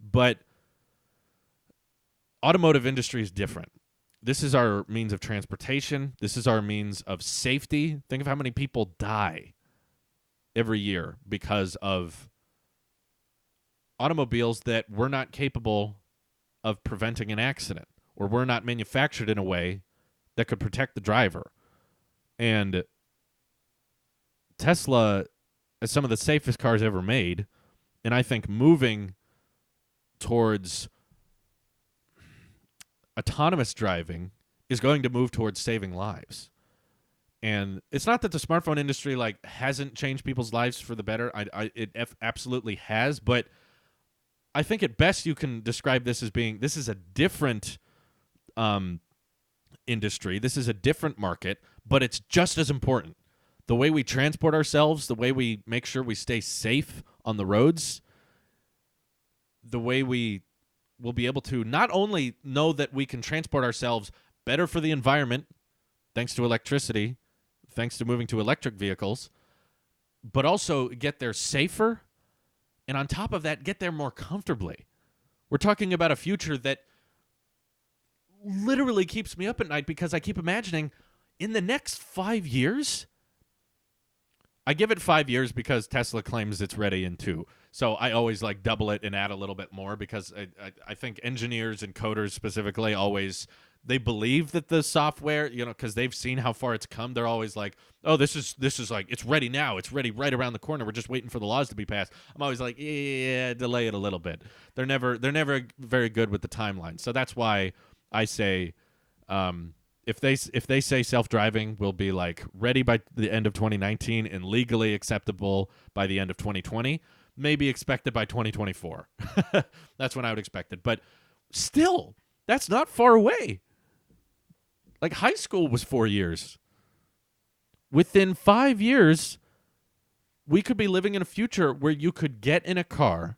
A: But automotive industry is different. This is our means of transportation. This is our means of safety. Think of how many people die every year because of automobiles that were not capable of preventing an accident, or were not manufactured in a way that could protect the driver. And Tesla is some of the safest cars ever made, and I think moving towards autonomous driving is going to move towards saving lives. And it's not that the smartphone industry hasn't changed people's lives for the better. It absolutely has, but I think at best you can describe this is a different industry. This is a different market, but it's just as important. The way we transport ourselves, the way we make sure we stay safe on the roads, the way we will be able to not only know that we can transport ourselves better for the environment, thanks to electricity, thanks to moving to electric vehicles, but also get there safer, and on top of that, get there more comfortably. We're talking about a future that literally keeps me up at night, because I keep imagining in the next 5 years, I give it 5 years because Tesla claims it's ready in 2. So I always double it and add a little bit more, because I think engineers and coders specifically always, they believe that the software, because they've seen how far it's come, they're always like, oh, this is it's ready now. It's ready right around the corner. We're just waiting for the laws to be passed. I'm always like, yeah, delay it a little bit. They're never very good with the timeline. So that's why I say, if they say self-driving will be ready by the end of 2019 and legally acceptable by the end of 2020, maybe expected by 2024. That's when I would expect it. But still, that's not far away. High school was 4 years. Within 5 years, we could be living in a future where you could get in a car,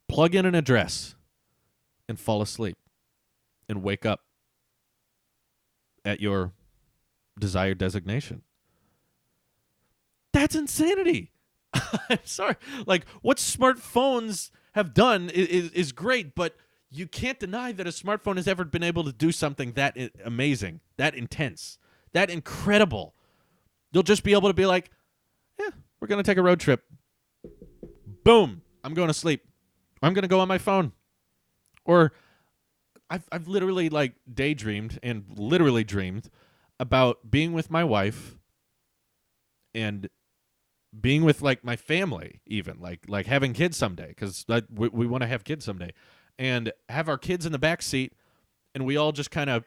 A: plug in an address, and fall asleep and wake up at your desired designation. That's insanity. I'm sorry. What smartphones have done is great, but you can't deny that a smartphone has ever been able to do something that amazing, that intense, that incredible. You'll just be able to be like, yeah, we're going to take a road trip. Boom, I'm going to sleep. I'm going to go on my phone. Or I've literally daydreamed and literally dreamed about being with my wife and being with my family, even like having kids someday, because we want to have kids someday, and have our kids in the back seat, and we all just kind of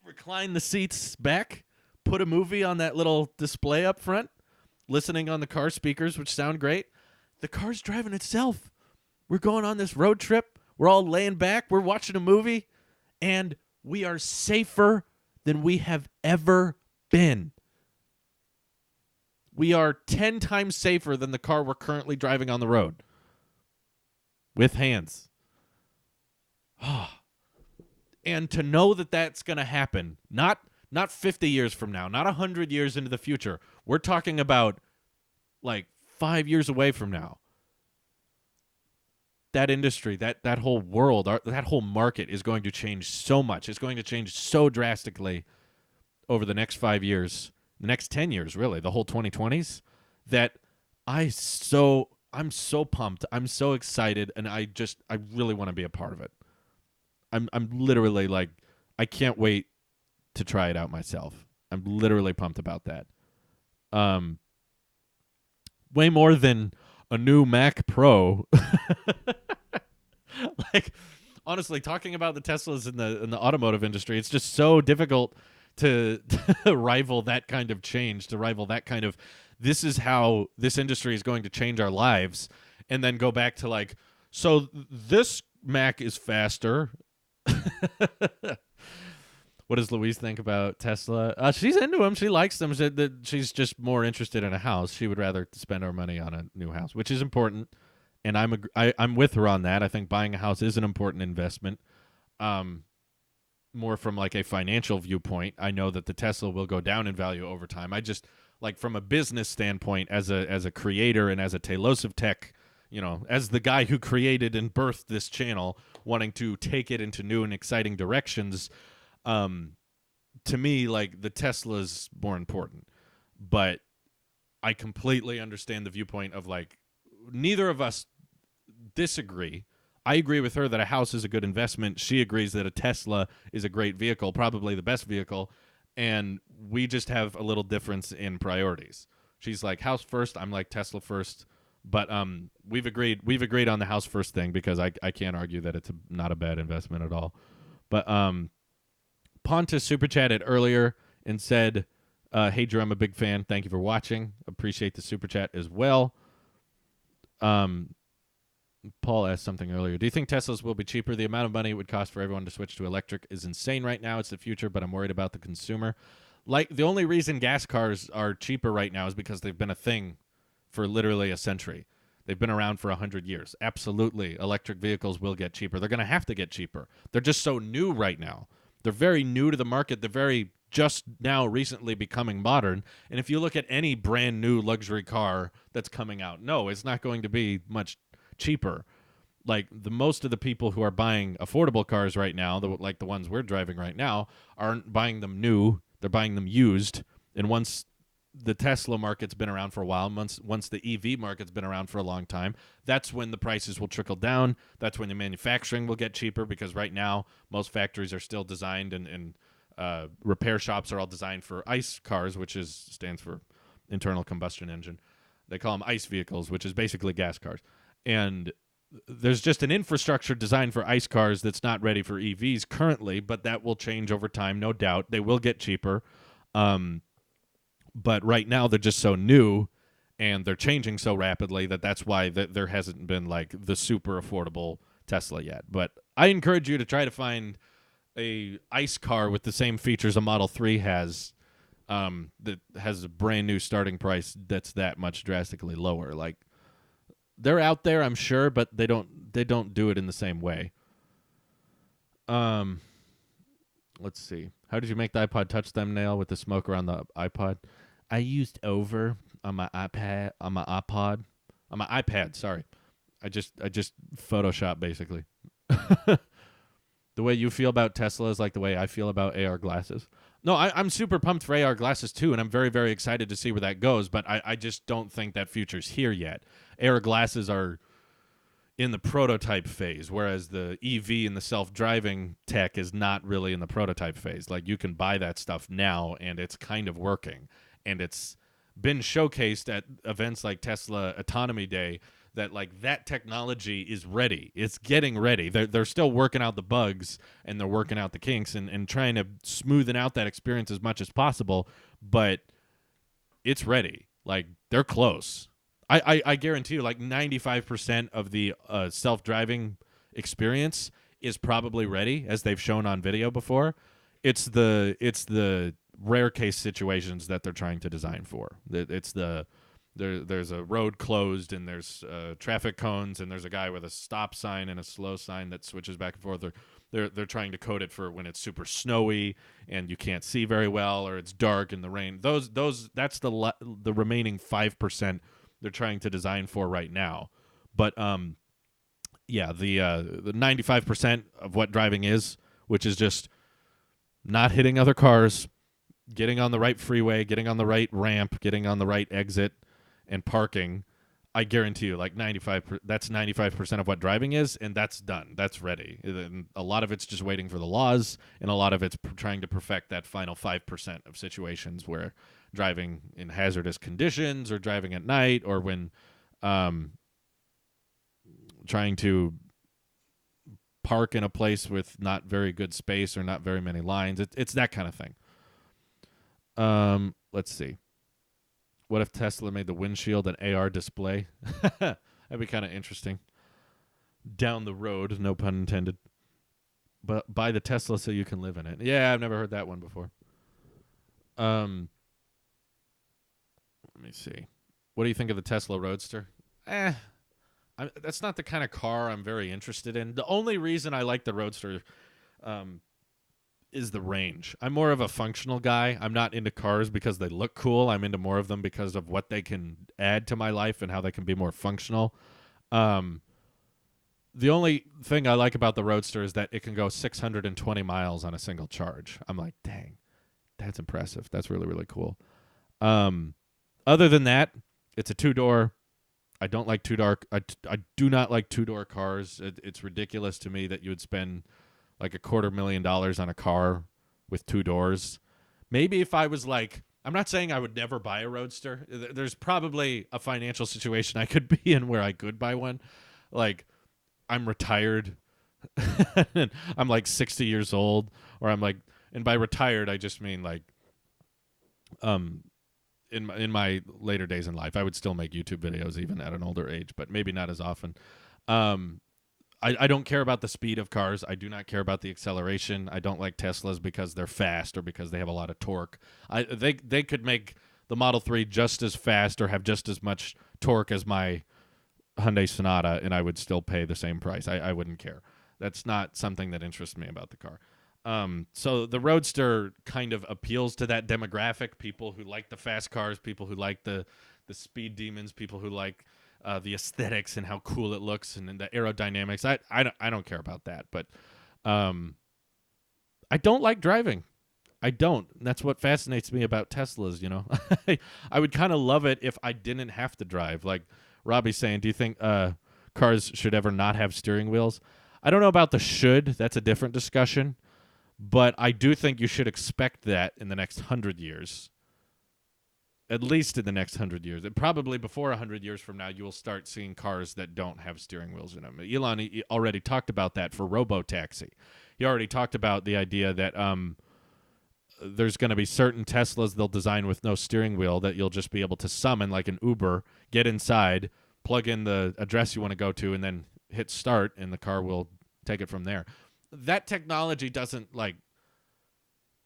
A: recline the seats back, put a movie on that little display up front, listening on the car speakers, which sound great. The car's driving itself. We're going on this road trip. We're all laying back. We're watching a movie, and we are safer than we have ever been. We are 10 times safer than the car we're currently driving on the road. With hands. And to know that that's going to happen, not 50 years from now, not 100 years into the future. We're talking about 5 years away from now. That industry, that whole world, that whole market is going to change so much. It's going to change so drastically over the next 5 years, the next 10 years, really, the whole 2020s, that I'm so pumped. I'm so excited, and I really want to be a part of it. I'm literally I can't wait to try it out myself. I'm literally pumped about that. Way more than a new Mac Pro. Honestly, talking about the Teslas in the automotive industry, it's just so difficult to rival that kind of change, to rival that kind of, this is how this industry is going to change our lives, and then go back to so this Mac is faster, What does Louise think about Tesla? She's into them. She likes them. She's just more interested in a house. She would rather spend her money on a new house, which is important. And I'm with her on that. I think buying a house is an important investment. Um, More from like a financial viewpoint. I know that the Tesla will go down in value over time. I just like from a business standpoint, as a creator and as a Talos of tech, as the guy who created and birthed this channel, wanting to take it into new and exciting directions. To me, like the Tesla's more important, but I completely understand the viewpoint of like neither of us disagree. I agree with her that a house is a good investment. She agrees that a Tesla is a great vehicle, probably the best vehicle, and we just have a little difference in priorities. She's like house first, I'm like Tesla first, but we've agreed on the house first thing because I can't argue that it's not a bad investment at all. But Pontus super chatted earlier and said, "Hey Drew, I'm a big fan. Thank you for watching. Appreciate the super chat as well." Paul asked something earlier. Do you think Teslas will be cheaper? The amount of money it would cost for everyone to switch to electric is insane right now. It's the future, but I'm worried about the consumer. Like the only reason gas cars are cheaper right now is because they've been a thing for literally a century. They've been around for 100 years. Absolutely, electric vehicles will get cheaper. They're going to have to get cheaper. They're just so new right now. They're very new to the market. They're very just now recently becoming modern. And if you look at any brand new luxury car that's coming out, no, it's not going to be much cheaper. Like the most of the people who are buying affordable cars right now, like the ones we're driving right now, aren't buying them new. They're buying them used. And once the Tesla market's been around for a while, once the EV market's been around for a long time, that's when the prices will trickle down. That's when the manufacturing will get cheaper because right now most factories are still designed and repair shops are all designed for ICE cars, which stands for internal combustion engine. They call them ICE vehicles, which is basically gas cars. And there's just an infrastructure designed for ICE cars that's not ready for EVs currently, but that will change over time, no doubt. They will get cheaper. But right now they're just so new and they're changing so rapidly that's why there hasn't been like the super affordable Tesla yet. But I encourage you to try to find a ICE car with the same features a Model 3 has, that has a brand new starting price that's that much drastically lower. Like, they're out there, I'm sure, but they don't do it in the same way. Let's see. How did you make the iPod Touch thumbnail with the smoke around the iPod? I used over on my iPad, on my iPad. Sorry, I just Photoshop basically. The way you feel about Tesla is like the way I feel about AR glasses. No, I'm super pumped for AR glasses too, and I'm very, very excited to see where that goes, but I just don't think that future's here yet. AR glasses are in the prototype phase, whereas the EV and the self-driving tech is not really in the prototype phase. Like, you can buy that stuff now, and it's kind of working. And it's been showcased at events like Tesla Autonomy Day that like that technology is ready. It's getting ready. They're still working out the bugs and they're working out the kinks and trying to smoothen out that experience as much as possible, but it's ready. Like, they're close. I guarantee you, like 95% of the self-driving experience is probably ready, as they've shown on video before. It's the rare case situations that they're trying to design for. There's a road closed and there's traffic cones and there's a guy with a stop sign and a slow sign that switches back and forth. They're trying to code it for when it's super snowy and you can't see very well, or it's dark in the rain. That's the remaining 5% they're trying to design for right now. But yeah, the 95% of what driving is, which is just not hitting other cars, getting on the right freeway, getting on the right ramp, getting on the right exit, and parking. I guarantee you, like 95%, that's 95% of what driving is, and that's done. That's ready. And a lot of it's just waiting for the laws, and a lot of it's trying to perfect that final 5% of situations where driving in hazardous conditions, or driving at night, or when trying to park in a place with not very good space or not very many lines. It's that kind of thing. Let's see. What if Tesla made the windshield an AR display? That'd be kind of interesting. Down the road, no pun intended. But buy the Tesla so you can live in it. Yeah, I've never heard that one before. Um, Let me see. What do you think of the Tesla Roadster? That's not the kind of car I'm very interested in. The only reason I like the Roadster um, is the range. I'm more of a functional guy. I'm not into cars because they look cool. I'm into more of them because of what they can add to my life and how they can be more functional. Um, the only thing I like about the Roadster is that it can go 620 miles on a single charge. I'm like, dang, that's impressive. That's really, really cool. Um, Other than that, it's a two-door. I don't like two-door. I do not like two-door cars. It's ridiculous to me that you would spend like $250,000 on a car with two doors. Maybe if I was like, I'm not saying I would never buy a Roadster. There's probably a financial situation I could be in where I could buy one. Like, I'm retired. I'm like 60 years old, or I'm like, and by retired, I just mean like, um, in my later days in life, I would still make YouTube videos even at an older age, but maybe not as often. Um, I don't care about the speed of cars. I do not care about the acceleration. I don't like Teslas because they're fast or because they have a lot of torque. They could make the Model 3 just as fast or have just as much torque as my Hyundai Sonata, and I would still pay the same price. I wouldn't care. That's not something that interests me about the car. So the Roadster kind of appeals to that demographic, people who like the fast cars, people who like the speed demons, people who like the aesthetics and how cool it looks and the aerodynamics. I don't care about that, but I don't like driving. I don't. That's what fascinates me about Teslas, you know. I would kind of love it if I didn't have to drive. Like Robbie's saying, do you think cars should ever not have steering wheels? I don't know about the should. That's a different discussion. But I do think you should expect that in the next 100 years. At least in the next 100 years. And probably before 100 years from now, you will start seeing cars that don't have steering wheels in them. Elon already talked about that for Robotaxi. He already talked about the idea that there's going to be certain Teslas they'll design with no steering wheel that you'll just be able to summon like an Uber, get inside, plug in the address you want to go to, and then hit start, and the car will take it from there. That technology doesn't, like,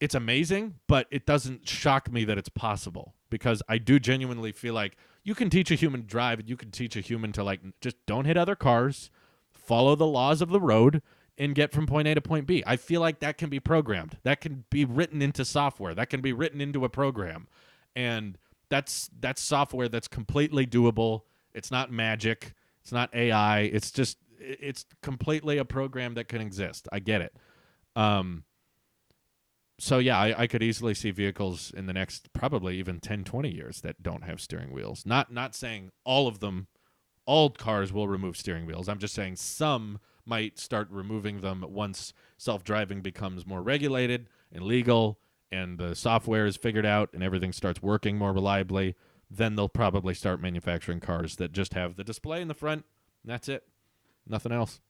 A: it's amazing, but it doesn't shock me that it's possible, because I do genuinely feel like you can teach a human to drive, and you can teach a human to, like, just don't hit other cars, follow the laws of the road, and get from point A to point B. I feel like that can be programmed. That can be written into software. That can be written into a program. And that's software that's completely doable. It's not magic. It's not AI. It's completely a program that can exist. I get it. So yeah, I could easily see vehicles in the next probably even 10, 20 years that don't have steering wheels. Not saying all cars will remove steering wheels. I'm just saying some might start removing them once self-driving becomes more regulated and legal and the software is figured out and everything starts working more reliably. Then they'll probably start manufacturing cars that just have the display in the front, and that's it. Nothing else.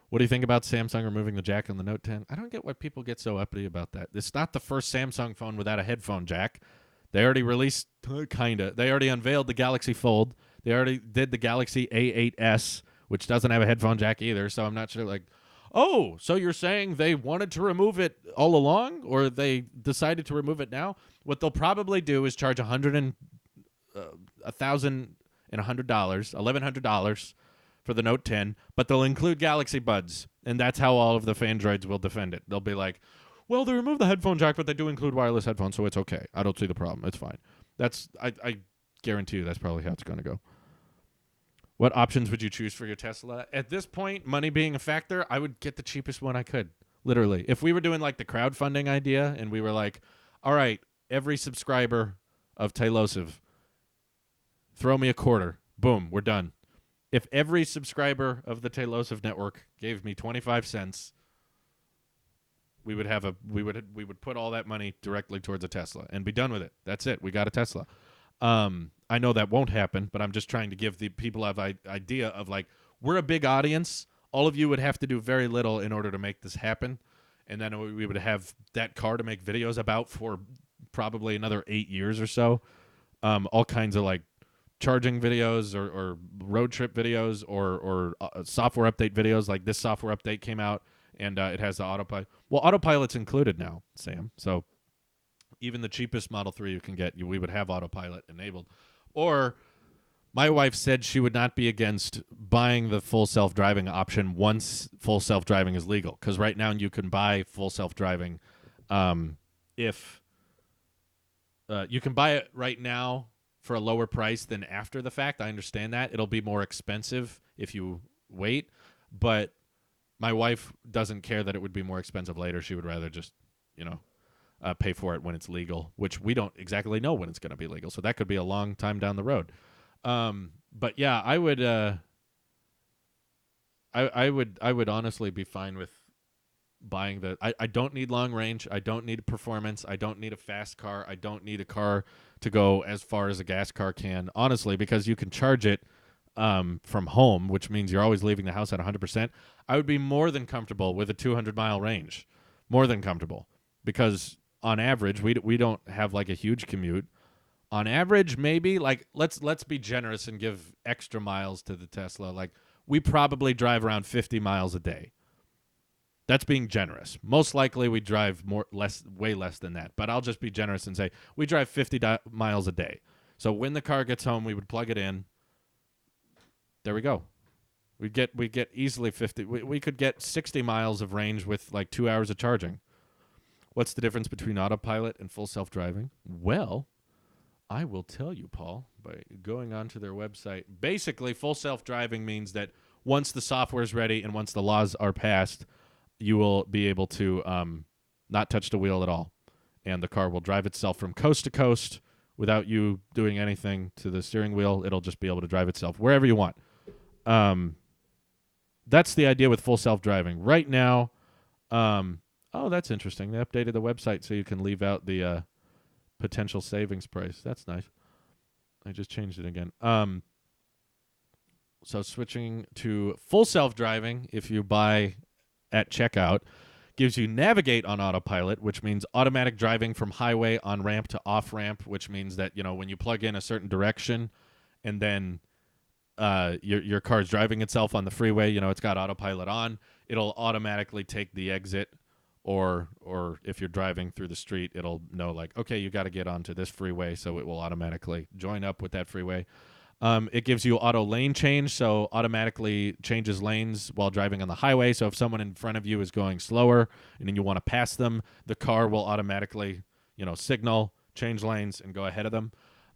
A: What do you think about Samsung removing the jack on the Note 10? I don't get why people get so uppity about that. It's not the first Samsung phone without a headphone jack. They already released, they already unveiled the Galaxy Fold. They already did the Galaxy A8s, which doesn't have a headphone jack either, so I'm not sure, like, oh, so you're saying they wanted to remove it all along, or they decided to remove it now? What they'll probably do is charge $1,100, $1,100 for the Note 10, but they'll include Galaxy Buds, and that's how all of the Fandroids will defend it. They'll be like, well, they removed the headphone jack, but they do include wireless headphones, so it's okay. I don't see the problem. It's fine. I guarantee you that's probably how it's going to go. What options would you choose for your Tesla? At this point, money being a factor, I would get the cheapest one I could, literally. If we were doing like the crowdfunding idea and we were like, all right, every subscriber of Talos, throw me a quarter. Boom, we're done. If every subscriber of the Talos network gave me 25 cents, we would put all that money directly towards a Tesla and be done with it. That's it. We got a Tesla. I know that won't happen, but I'm just trying to give the people an idea of, like, we're a big audience. All of you would have to do very little in order to make this happen, and then we would have that car to make videos about for probably another 8 years or so. All kinds of, like, charging videos or road trip videos or software update videos. Like, this software update came out, and it has the autopilot. Well, autopilot's included now, Sam. So even the cheapest Model 3 you can get, we would have autopilot enabled. Or my wife said she would not be against buying the full self-driving option once full self-driving is legal, because right now you can buy full self-driving if you can buy it right now for a lower price than after the fact. I understand that. It'll be more expensive if you wait, but my wife doesn't care that it would be more expensive later. She would rather just, pay for it when it's legal, which we don't exactly know when it's going to be legal. So that could be a long time down the road. But yeah, I would I would honestly be fine with buying the I don't need long range, I don't need performance, I don't need a fast car, I don't need a car to go as far as a gas car can, honestly, because you can charge it from home, which means you're always leaving the house at 100%. I would be more than comfortable with a 200-mile range. More than comfortable, because on average we don't have like a huge commute. On average, maybe, like, let's be generous and give extra miles to the Tesla. Like, we probably drive around 50 miles a day. That's being generous. Most likely we drive way less than that. But I'll just be generous and say we drive 50 miles a day. So when the car gets home, we would plug it in. There we go. We get easily 50. We could get 60 miles of range with like 2 hours of charging. What's the difference between autopilot and full self-driving? Well, I will tell you, Paul, by going onto their website. Basically, full self-driving means that once the software is ready and once the laws are passed, you will be able to not touch the wheel at all. And the car will drive itself from coast to coast without you doing anything to the steering wheel. It'll just be able to drive itself wherever you want. That's the idea with full self-driving. Right now, that's interesting. They updated the website so you can leave out the potential savings price. That's nice. I just changed it again. So switching to full self-driving, if you buy at checkout, gives you navigate on autopilot, which means automatic driving from highway on ramp to off ramp, which means that, when you plug in a certain direction and then your car's driving itself on the freeway, it's got autopilot on, it'll automatically take the exit. Or if you're driving through the street, it'll know, like, okay, you got to get onto this freeway, so it will automatically join up with that freeway. It gives you auto lane change, so automatically changes lanes while driving on the highway. So if someone in front of you is going slower and then you want to pass them, the car will automatically, signal, change lanes, and go ahead of them.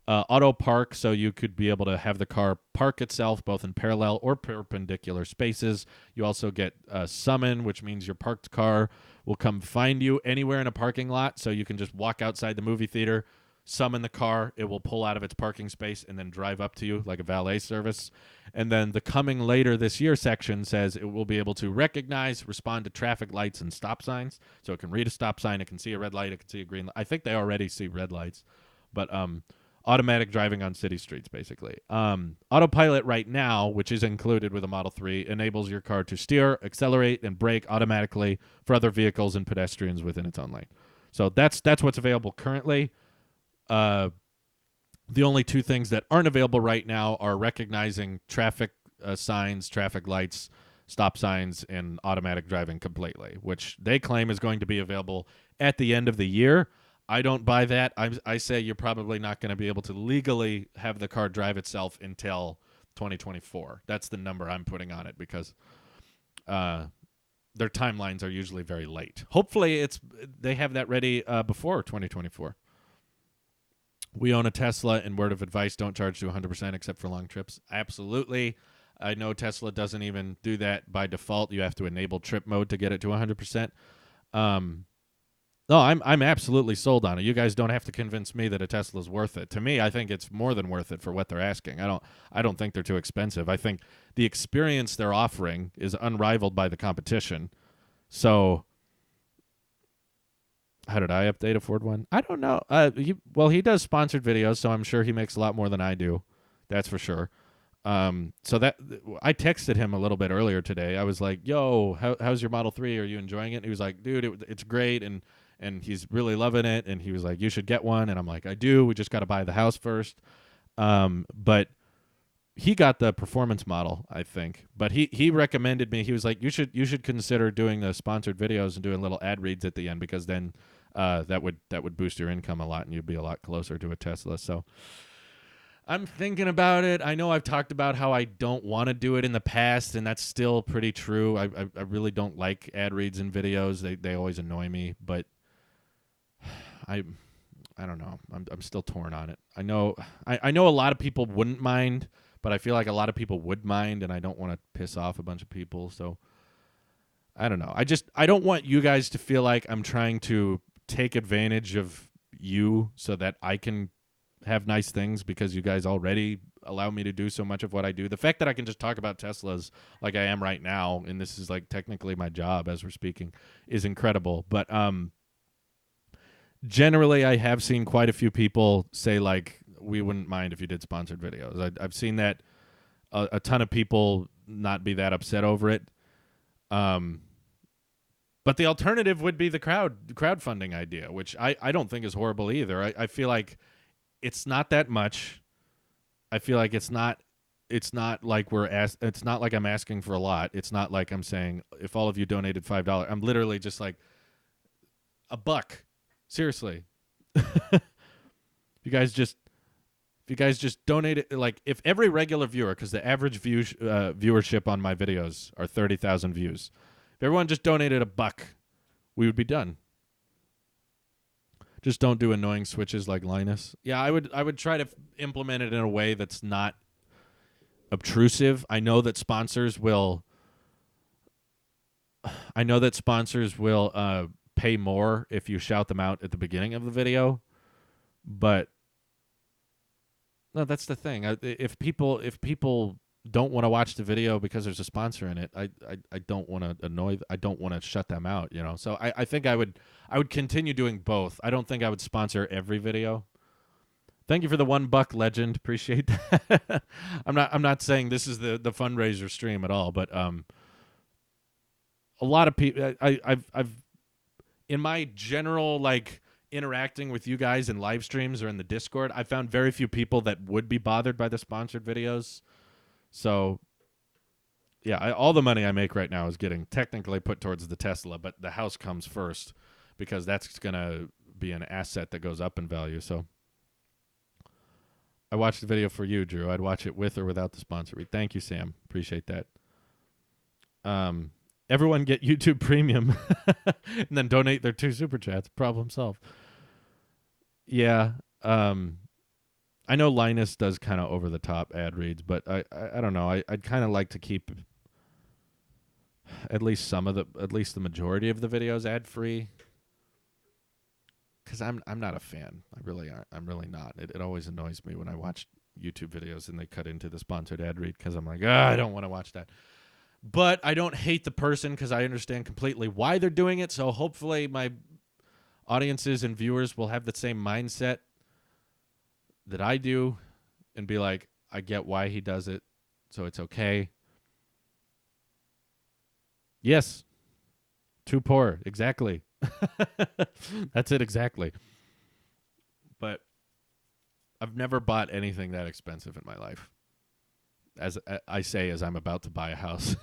A: Auto park, so you could be able to have the car park itself both in parallel or perpendicular spaces. You also get summon, which means your parked car will come find you anywhere in a parking lot, so you can just walk outside the movie theater, summon the car, it will pull out of its parking space and then drive up to you like a valet service. And then the coming later this year section says it will be able to recognize, respond to traffic lights and stop signs. So it can read a stop sign, it can see a red light, it can see a green light. I think they already see red lights, but automatic driving on city streets, basically. Autopilot right now, which is included with a Model 3, enables your car to steer, accelerate, and brake automatically for other vehicles and pedestrians within its own lane. So that's what's available currently. The only two things that aren't available right now are recognizing traffic signs, traffic lights, stop signs, and automatic driving completely, which they claim is going to be available at the end of the year. I don't buy that. I say you're probably not going to be able to legally have the car drive itself until 2024. That's the number I'm putting on it, because their timelines are usually very late. Hopefully they have that ready before 2024. We own a Tesla, and word of advice, don't charge to 100% except for long trips. Absolutely. I know Tesla doesn't even do that by default. You have to enable trip mode to get it to 100%. No, I'm absolutely sold on it. You guys don't have to convince me that a Tesla's worth it. To me, I think it's more than worth it for what they're asking. I don't think they're too expensive. I think the experience they're offering is unrivaled by the competition. So, how did I update a Ford one? I don't know. He does sponsored videos, so I'm sure he makes a lot more than I do. That's for sure. So that I texted him a little bit earlier today. I was like, "Yo, how's your Model 3? Are you enjoying it?" And he was like, "Dude, it's great," and he's really loving it. And he was like, "You should get one." And I'm like, "I do. We just got to buy the house first." But he got the performance model, I think, but he recommended me. He was like, you should consider doing the sponsored videos and doing little ad reads at the end, because then that would boost your income a lot and you'd be a lot closer to a Tesla. So I'm thinking about it. I know I've talked about how I don't want to do it in the past, and that's still pretty true. I really don't like ad reads in videos. They always annoy me, but I don't know. I'm still torn on it. I know a lot of people wouldn't mind, but I feel like a lot of people would mind, and I don't want to piss off a bunch of people. So I don't know. I don't want you guys to feel like I'm trying to take advantage of you so that I can have nice things, because you guys already allow me to do so much of what I do. The fact that I can just talk about Teslas like I am right now, and this is like technically my job as we're speaking, is incredible. But generally, I have seen quite a few people say, like, we wouldn't mind if you did sponsored videos. I've seen that a ton of people not be that upset over it. But the alternative would be the crowdfunding idea, which I don't think is horrible either. I feel like it's not that much. I feel like it's not like it's not like I'm asking for a lot. It's not like I'm saying, if all of you donated $5, I'm literally just like, $1. Seriously. If you guys just donate it, like, if every regular viewer, because the average viewership on my videos are 30,000 views, if everyone just donated $1, we would be done. Just don't do annoying switches like Linus. Yeah, I would try to implement it in a way that's not obtrusive. I know that sponsors will pay more if you shout them out at the beginning of the video, but no, that's the thing. If people don't want to watch the video because there's a sponsor in it, I don't want to I don't want to shut them out, you know. So I think I would continue doing both. I don't think I would sponsor every video. Thank you for the $1 legend. Appreciate that. I'm not saying this is the fundraiser stream at all, but a lot of people I've in my general, like, interacting with you guys in live streams or in the Discord, I found very few people that would be bothered by the sponsored videos. So, yeah, all the money I make right now is getting technically put towards the Tesla, but the house comes first, because that's going to be an asset that goes up in value. So I watched the video for you, Drew. I'd watch it with or without the sponsor read. Thank you, Sam. Appreciate that. Everyone get YouTube Premium and then donate their 2 super chats. Problem solved. Yeah. I know Linus does kind of over the top ad reads, but I don't know. I'd kind of like to keep at least the majority of the videos ad free, because I'm not a fan. I'm really not. It always annoys me when I watch YouTube videos and they cut into the sponsored ad read, because I'm like, I don't want to watch that. But I don't hate the person, because I understand completely why they're doing it. So hopefully my audiences and viewers will have the same mindset that I do and be like, I get why he does it, so it's okay. Yes. Too poor. Exactly. That's it exactly. But I've never bought anything that expensive in my life. As I say, as I'm about to buy a house.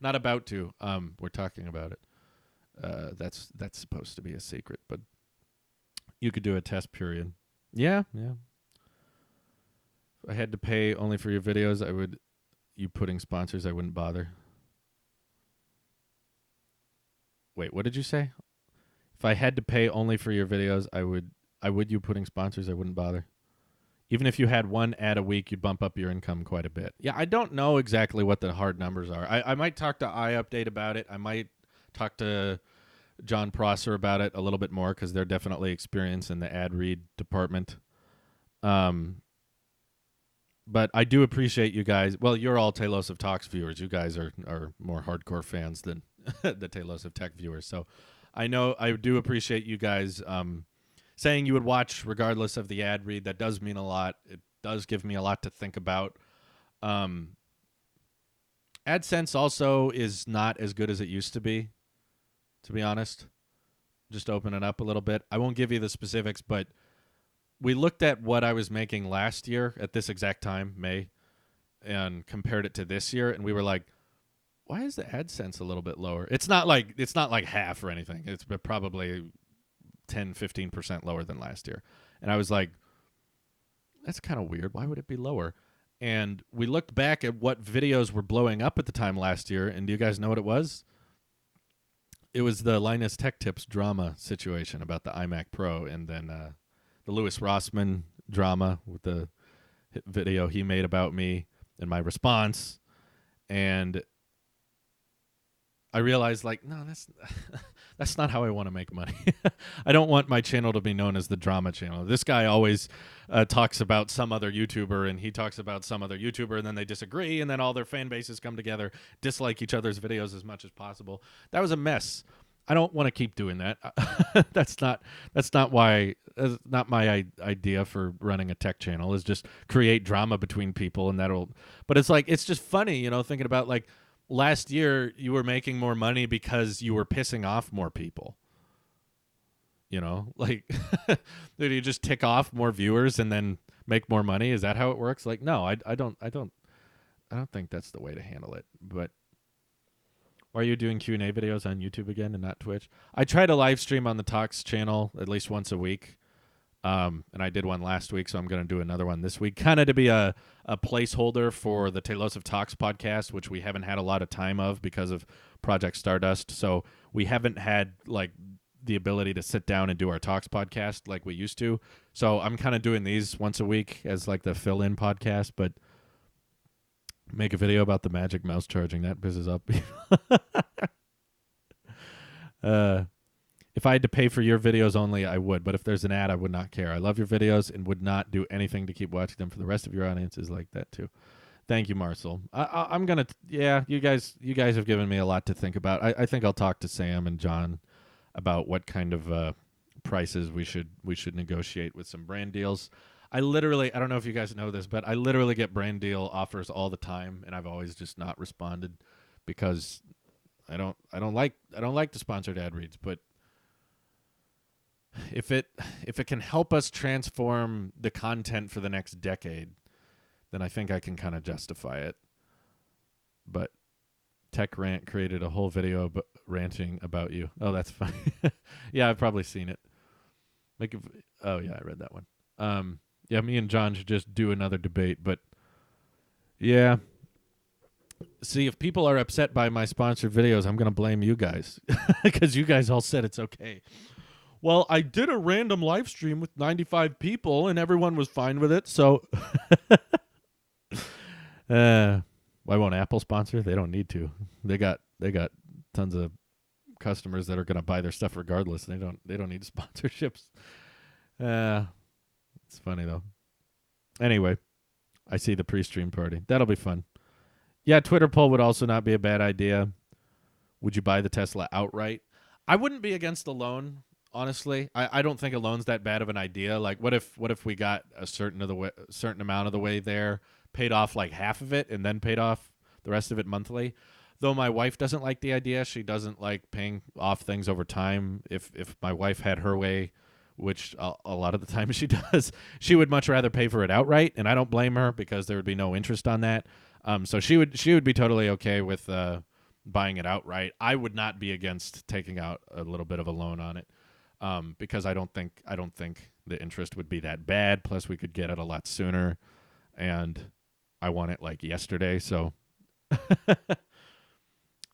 A: Not about to. We're talking about it. That's supposed to be a secret, but you could do a test period. Yeah. If I had to pay only for your videos, you putting sponsors, I wouldn't bother. Wait, what did you say? If I had to pay only for your videos, you putting sponsors, I wouldn't bother. Even if you had one ad a week, you'd bump up your income quite a bit. Yeah, I don't know exactly what the hard numbers are. I might talk to iUpdate about it. I might talk to John Prosser about it a little bit more, because they're definitely experienced in the ad read department. But I do appreciate you guys. Well, you're all Talos of Talks viewers. You guys are more hardcore fans than the Talos of Tech viewers. So I do appreciate you guys saying you would watch regardless of the ad read. That does mean a lot. It does give me a lot to think about. AdSense also is not as good as it used to be honest. Just open it up a little bit. I won't give you the specifics, but we looked at what I was making last year at this exact time, May, and compared it to this year, and we were like, why is the AdSense a little bit lower? It's not like half or anything. It's probably 10-15% lower than last year. And I was like, that's kind of weird. Why would it be lower? And we looked back at what videos were blowing up at the time last year, and do you guys know what it was? It was the Linus Tech Tips drama situation about the iMac Pro, and then the Louis Rossmann drama with the video he made about me and my response. And I realized, like, no, that's not how I want to make money. I don't want my channel to be known as the drama channel. This guy always talks about some other YouTuber, and he talks about some other YouTuber, and then they disagree, and then all their fan bases come together, dislike each other's videos as much as possible. That was a mess. I don't want to keep doing that. That's not my idea for running a tech channel, is just create drama between people, and that'll. But it's like, it's just funny, thinking about, like, last year you were making more money because you were pissing off more people. Like, did you just tick off more viewers and then make more money? Is that how it works? Like, no, I don't think that's the way to handle it. But why are you doing Q&A videos on YouTube again and not Twitch? I try to live stream on the Talks channel at least once a week. And I did one last week, so I'm going to do another one this week, kind of to be a placeholder for the Talos of Talks podcast, which we haven't had a lot of time of because of Project Stardust. So we haven't had, like, the ability to sit down and do our Talks podcast like we used to. So I'm kind of doing these once a week as, like, the fill-in podcast, but make a video about the magic mouse charging. That pisses up people. If I had to pay for your videos only, I would. But if there's an ad, I would not care. I love your videos and would not do anything to keep watching them for the rest of your audiences like that too. Thank you, Marcel. I'm gonna. Yeah, you guys have given me a lot to think about. I think I'll talk to Sam and John about what kind of prices we should negotiate with some brand deals. I don't know if you guys know this, but I literally get brand deal offers all the time, and I've always just not responded because I don't like the sponsored ad reads, but if it can help us transform the content for the next decade, then I think I can kind of justify it. But Tech Rant created a whole video ranting about you. Oh, that's funny. Yeah, I've probably seen it. Oh yeah, I read that one. Yeah, me and John should just do another debate, but yeah. See, if people are upset by my sponsored videos, I'm going to blame you guys because you guys all said it's okay. Well, I did a random live stream with 95 people, and everyone was fine with it, so... why won't Apple sponsor? They don't need to. They got tons of customers that are going to buy their stuff regardless. They don't need sponsorships. It's funny, though. Anyway, I see the pre-stream party. That'll be fun. Yeah, Twitter poll would also not be a bad idea. Would you buy the Tesla outright? I wouldn't be against a loan. Honestly, I don't think a loan's that bad of an idea. Like, what if we got a certain amount of the way there, paid off like half of it, and then paid off the rest of it monthly? Though my wife doesn't like the idea. She doesn't like paying off things over time. If my wife had her way, which a lot of the time she does, she would much rather pay for it outright, and I don't blame her because there would be no interest on that. So she would be totally okay with buying it outright. I would not be against taking out a little bit of a loan on it. Because I don't think the interest would be that bad. Plus, we could get it a lot sooner, and I want it like yesterday. So,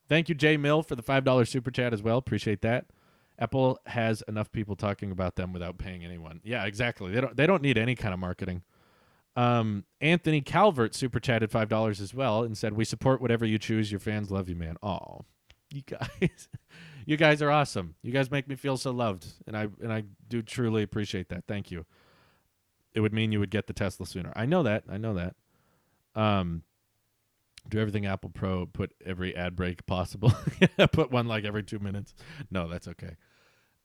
A: thank you, Jay Mill, for the $5 super chat as well. Appreciate that. Apple has enough people talking about them without paying anyone. Yeah, exactly. They don't need any kind of marketing. Anthony Calvert super chatted $5 as well and said, "We support whatever you choose. Your fans love you, man." Oh, you guys. You guys are awesome. You guys make me feel so loved, and I do truly appreciate that. Thank you. It would mean you would get the Tesla sooner. I know that. Do everything Apple Pro. Put every ad break possible. Put one like every 2 minutes. No, that's okay.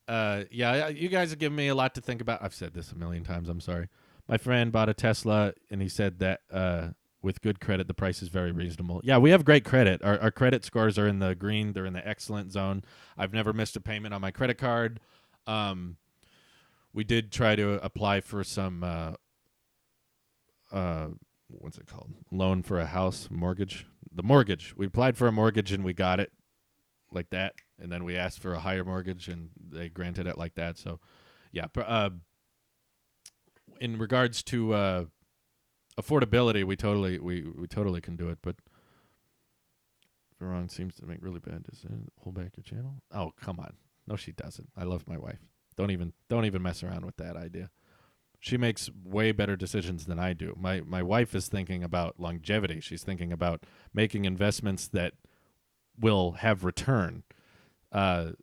A: Yeah, you guys have given me a lot to think about. I've said this a million times. I'm sorry. My friend bought a Tesla, and he said that with good credit, the price is very reasonable. Yeah, we have great credit. Our credit scores are in the green. They're in the excellent zone. I've never missed a payment on my credit card. We did try to apply for some what's it called? Loan for a house, mortgage. The mortgage. We applied for a mortgage and we got it like that, and then we asked for a higher mortgage and they granted it like that. So, yeah. In regards to affordability, we totally can do it. But Veron seems to make really bad decisions. Hold back your channel. Oh, come on. No, she doesn't. I love my wife. Don't even mess around with that idea. She makes way better decisions than I do. My wife is thinking about longevity. She's thinking about making investments that will have return. The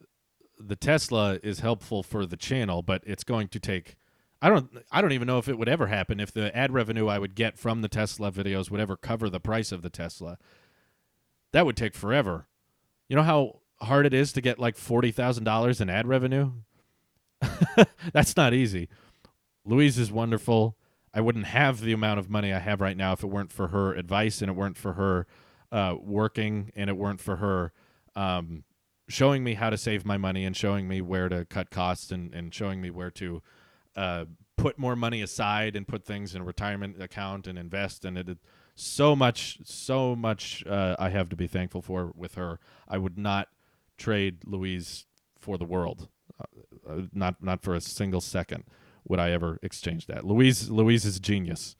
A: Tesla is helpful for the channel, but it's going to take. I don't even know if it would ever happen if the ad revenue I would get from the Tesla videos would ever cover the price of the Tesla. That would take forever. You know how hard it is to get like $40,000 in ad revenue? That's not easy. Louise is wonderful. I wouldn't have the amount of money I have right now if it weren't for her advice and it weren't for her working and it weren't for her showing me how to save my money and showing me where to cut costs and showing me where to put more money aside and put things in a retirement account and invest. And it so much I have to be thankful for with her. I would not trade Louise for the world, not for a single second would I ever exchange that. Louise is genius.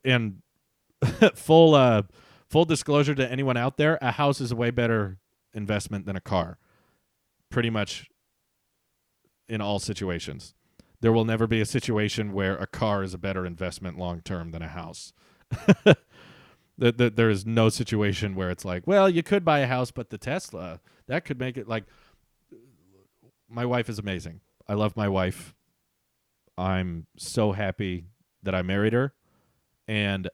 A: And full disclosure to anyone out there, a house is a way better investment than a car. Pretty much in all situations. There will never be a situation where a car is a better investment long term than a house. There is no situation where it's like, well, you could buy a house, but the Tesla, that could make it like. My wife is amazing. I love my wife. I'm so happy that I married her. And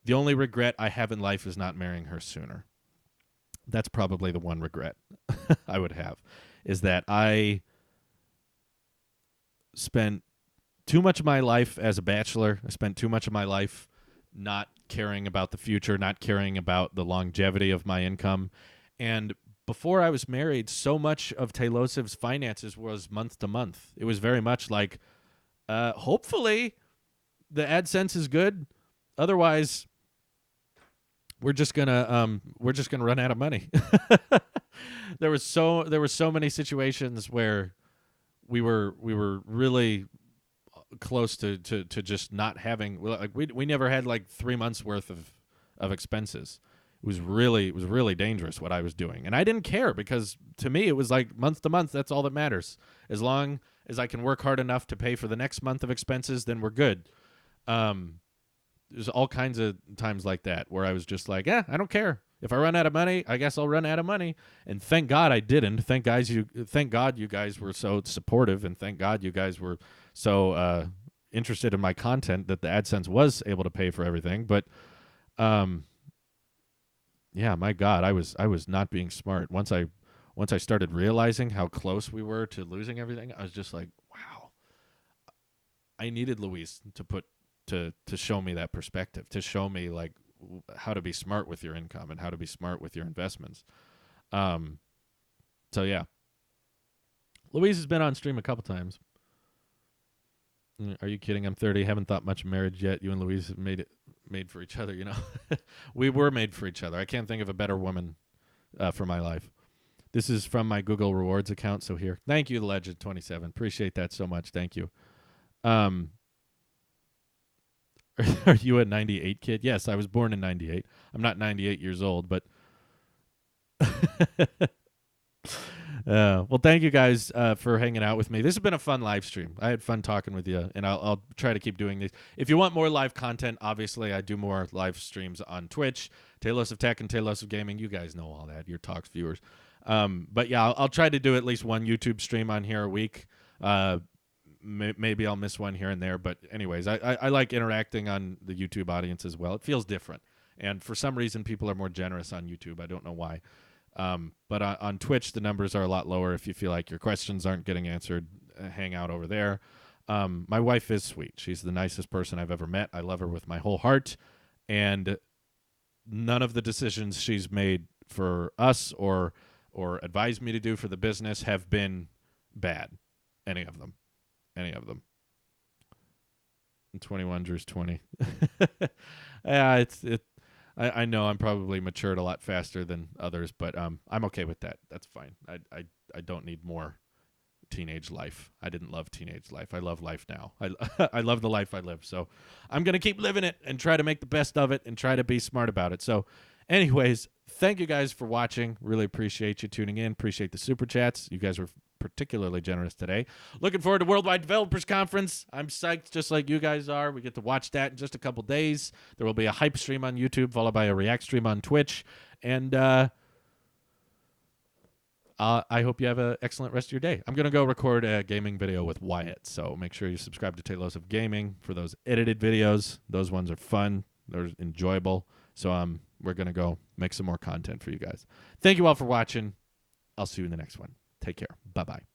A: the only regret I have in life is not marrying her sooner. That's probably the one regret I would have, is that I spent too much of my life as a bachelor. I spent too much of my life not caring about the future, not caring about the longevity of my income. And before I was married, so much of Talosiv's finances was month to month. It was very much like, hopefully the AdSense is good. Otherwise, we're just gonna run out of money. There were so many situations where we were really close to just not having, like, we never had like 3 months worth of expenses. It was really dangerous what I was doing, and I didn't care because to me it was like month to month. That's all that matters. As long as I can work hard enough to pay for the next month of expenses, then we're good. There's all kinds of times like that where I was just like, I don't care. If I run out of money, I guess I'll run out of money. And thank God I didn't. Thank God you guys were so supportive, and thank God you guys were so interested in my content that the AdSense was able to pay for everything. But yeah, my God, I was not being smart. Once I started realizing how close we were to losing everything, I was just like, wow. I needed Louise to show me that perspective, to show me like how to be smart with your income and how to be smart with your investments. So yeah, Louise has been on stream a couple times. Are you kidding? I'm 30. Haven't thought much of marriage yet. You and Louise have made for each other. You know, we were made for each other. I can't think of a better woman for my life. This is from my Google Rewards account. So here, thank you, Legend27. Appreciate that so much. Thank you. Are you a 98 kid? Yes, I was born in 98. I'm not 98 years old, but well, thank you guys for hanging out with me. This has been a fun live stream. I had fun talking with you, and I'll try to keep doing these. If you want more live content, obviously I do more live streams on Twitch, Talos of Tech and Talos of Gaming. You guys know all that. Your Talks viewers. But yeah, I'll try to do at least one YouTube stream on here a week. Maybe I'll miss one here and there, but anyways, I like interacting on the YouTube audience as well. It feels different, and for some reason, people are more generous on YouTube. I don't know why, but on Twitch, the numbers are a lot lower. If you feel like your questions aren't getting answered, hang out over there. My wife is sweet. She's the nicest person I've ever met. I love her with my whole heart, and none of the decisions she's made for us or advised me to do for the business have been bad. Any of them. And 21 Drew's 20. Yeah, I know I'm probably matured a lot faster than others, but I'm okay with that. That's fine. I don't need more teenage life. I didn't love teenage life. I love life now. I love the life I live. So I'm going to keep living it and try to make the best of it and try to be smart about it. So anyways, thank you guys for watching. Really appreciate you tuning in. Appreciate the super chats. You guys were particularly generous today. Looking forward to Worldwide Developers Conference. I'm psyched just like you guys are. We get to watch that in just a couple days. There will be a hype stream on YouTube followed by a react stream on Twitch. And I hope you have an excellent rest of your day. I'm going to go record a gaming video with Wyatt, so make sure you subscribe to Talos of Gaming for those edited videos. Those ones are fun. They're enjoyable. So we're going to go make some more content for you guys. Thank you all for watching. I'll see you in the next one. Take care. Bye-bye.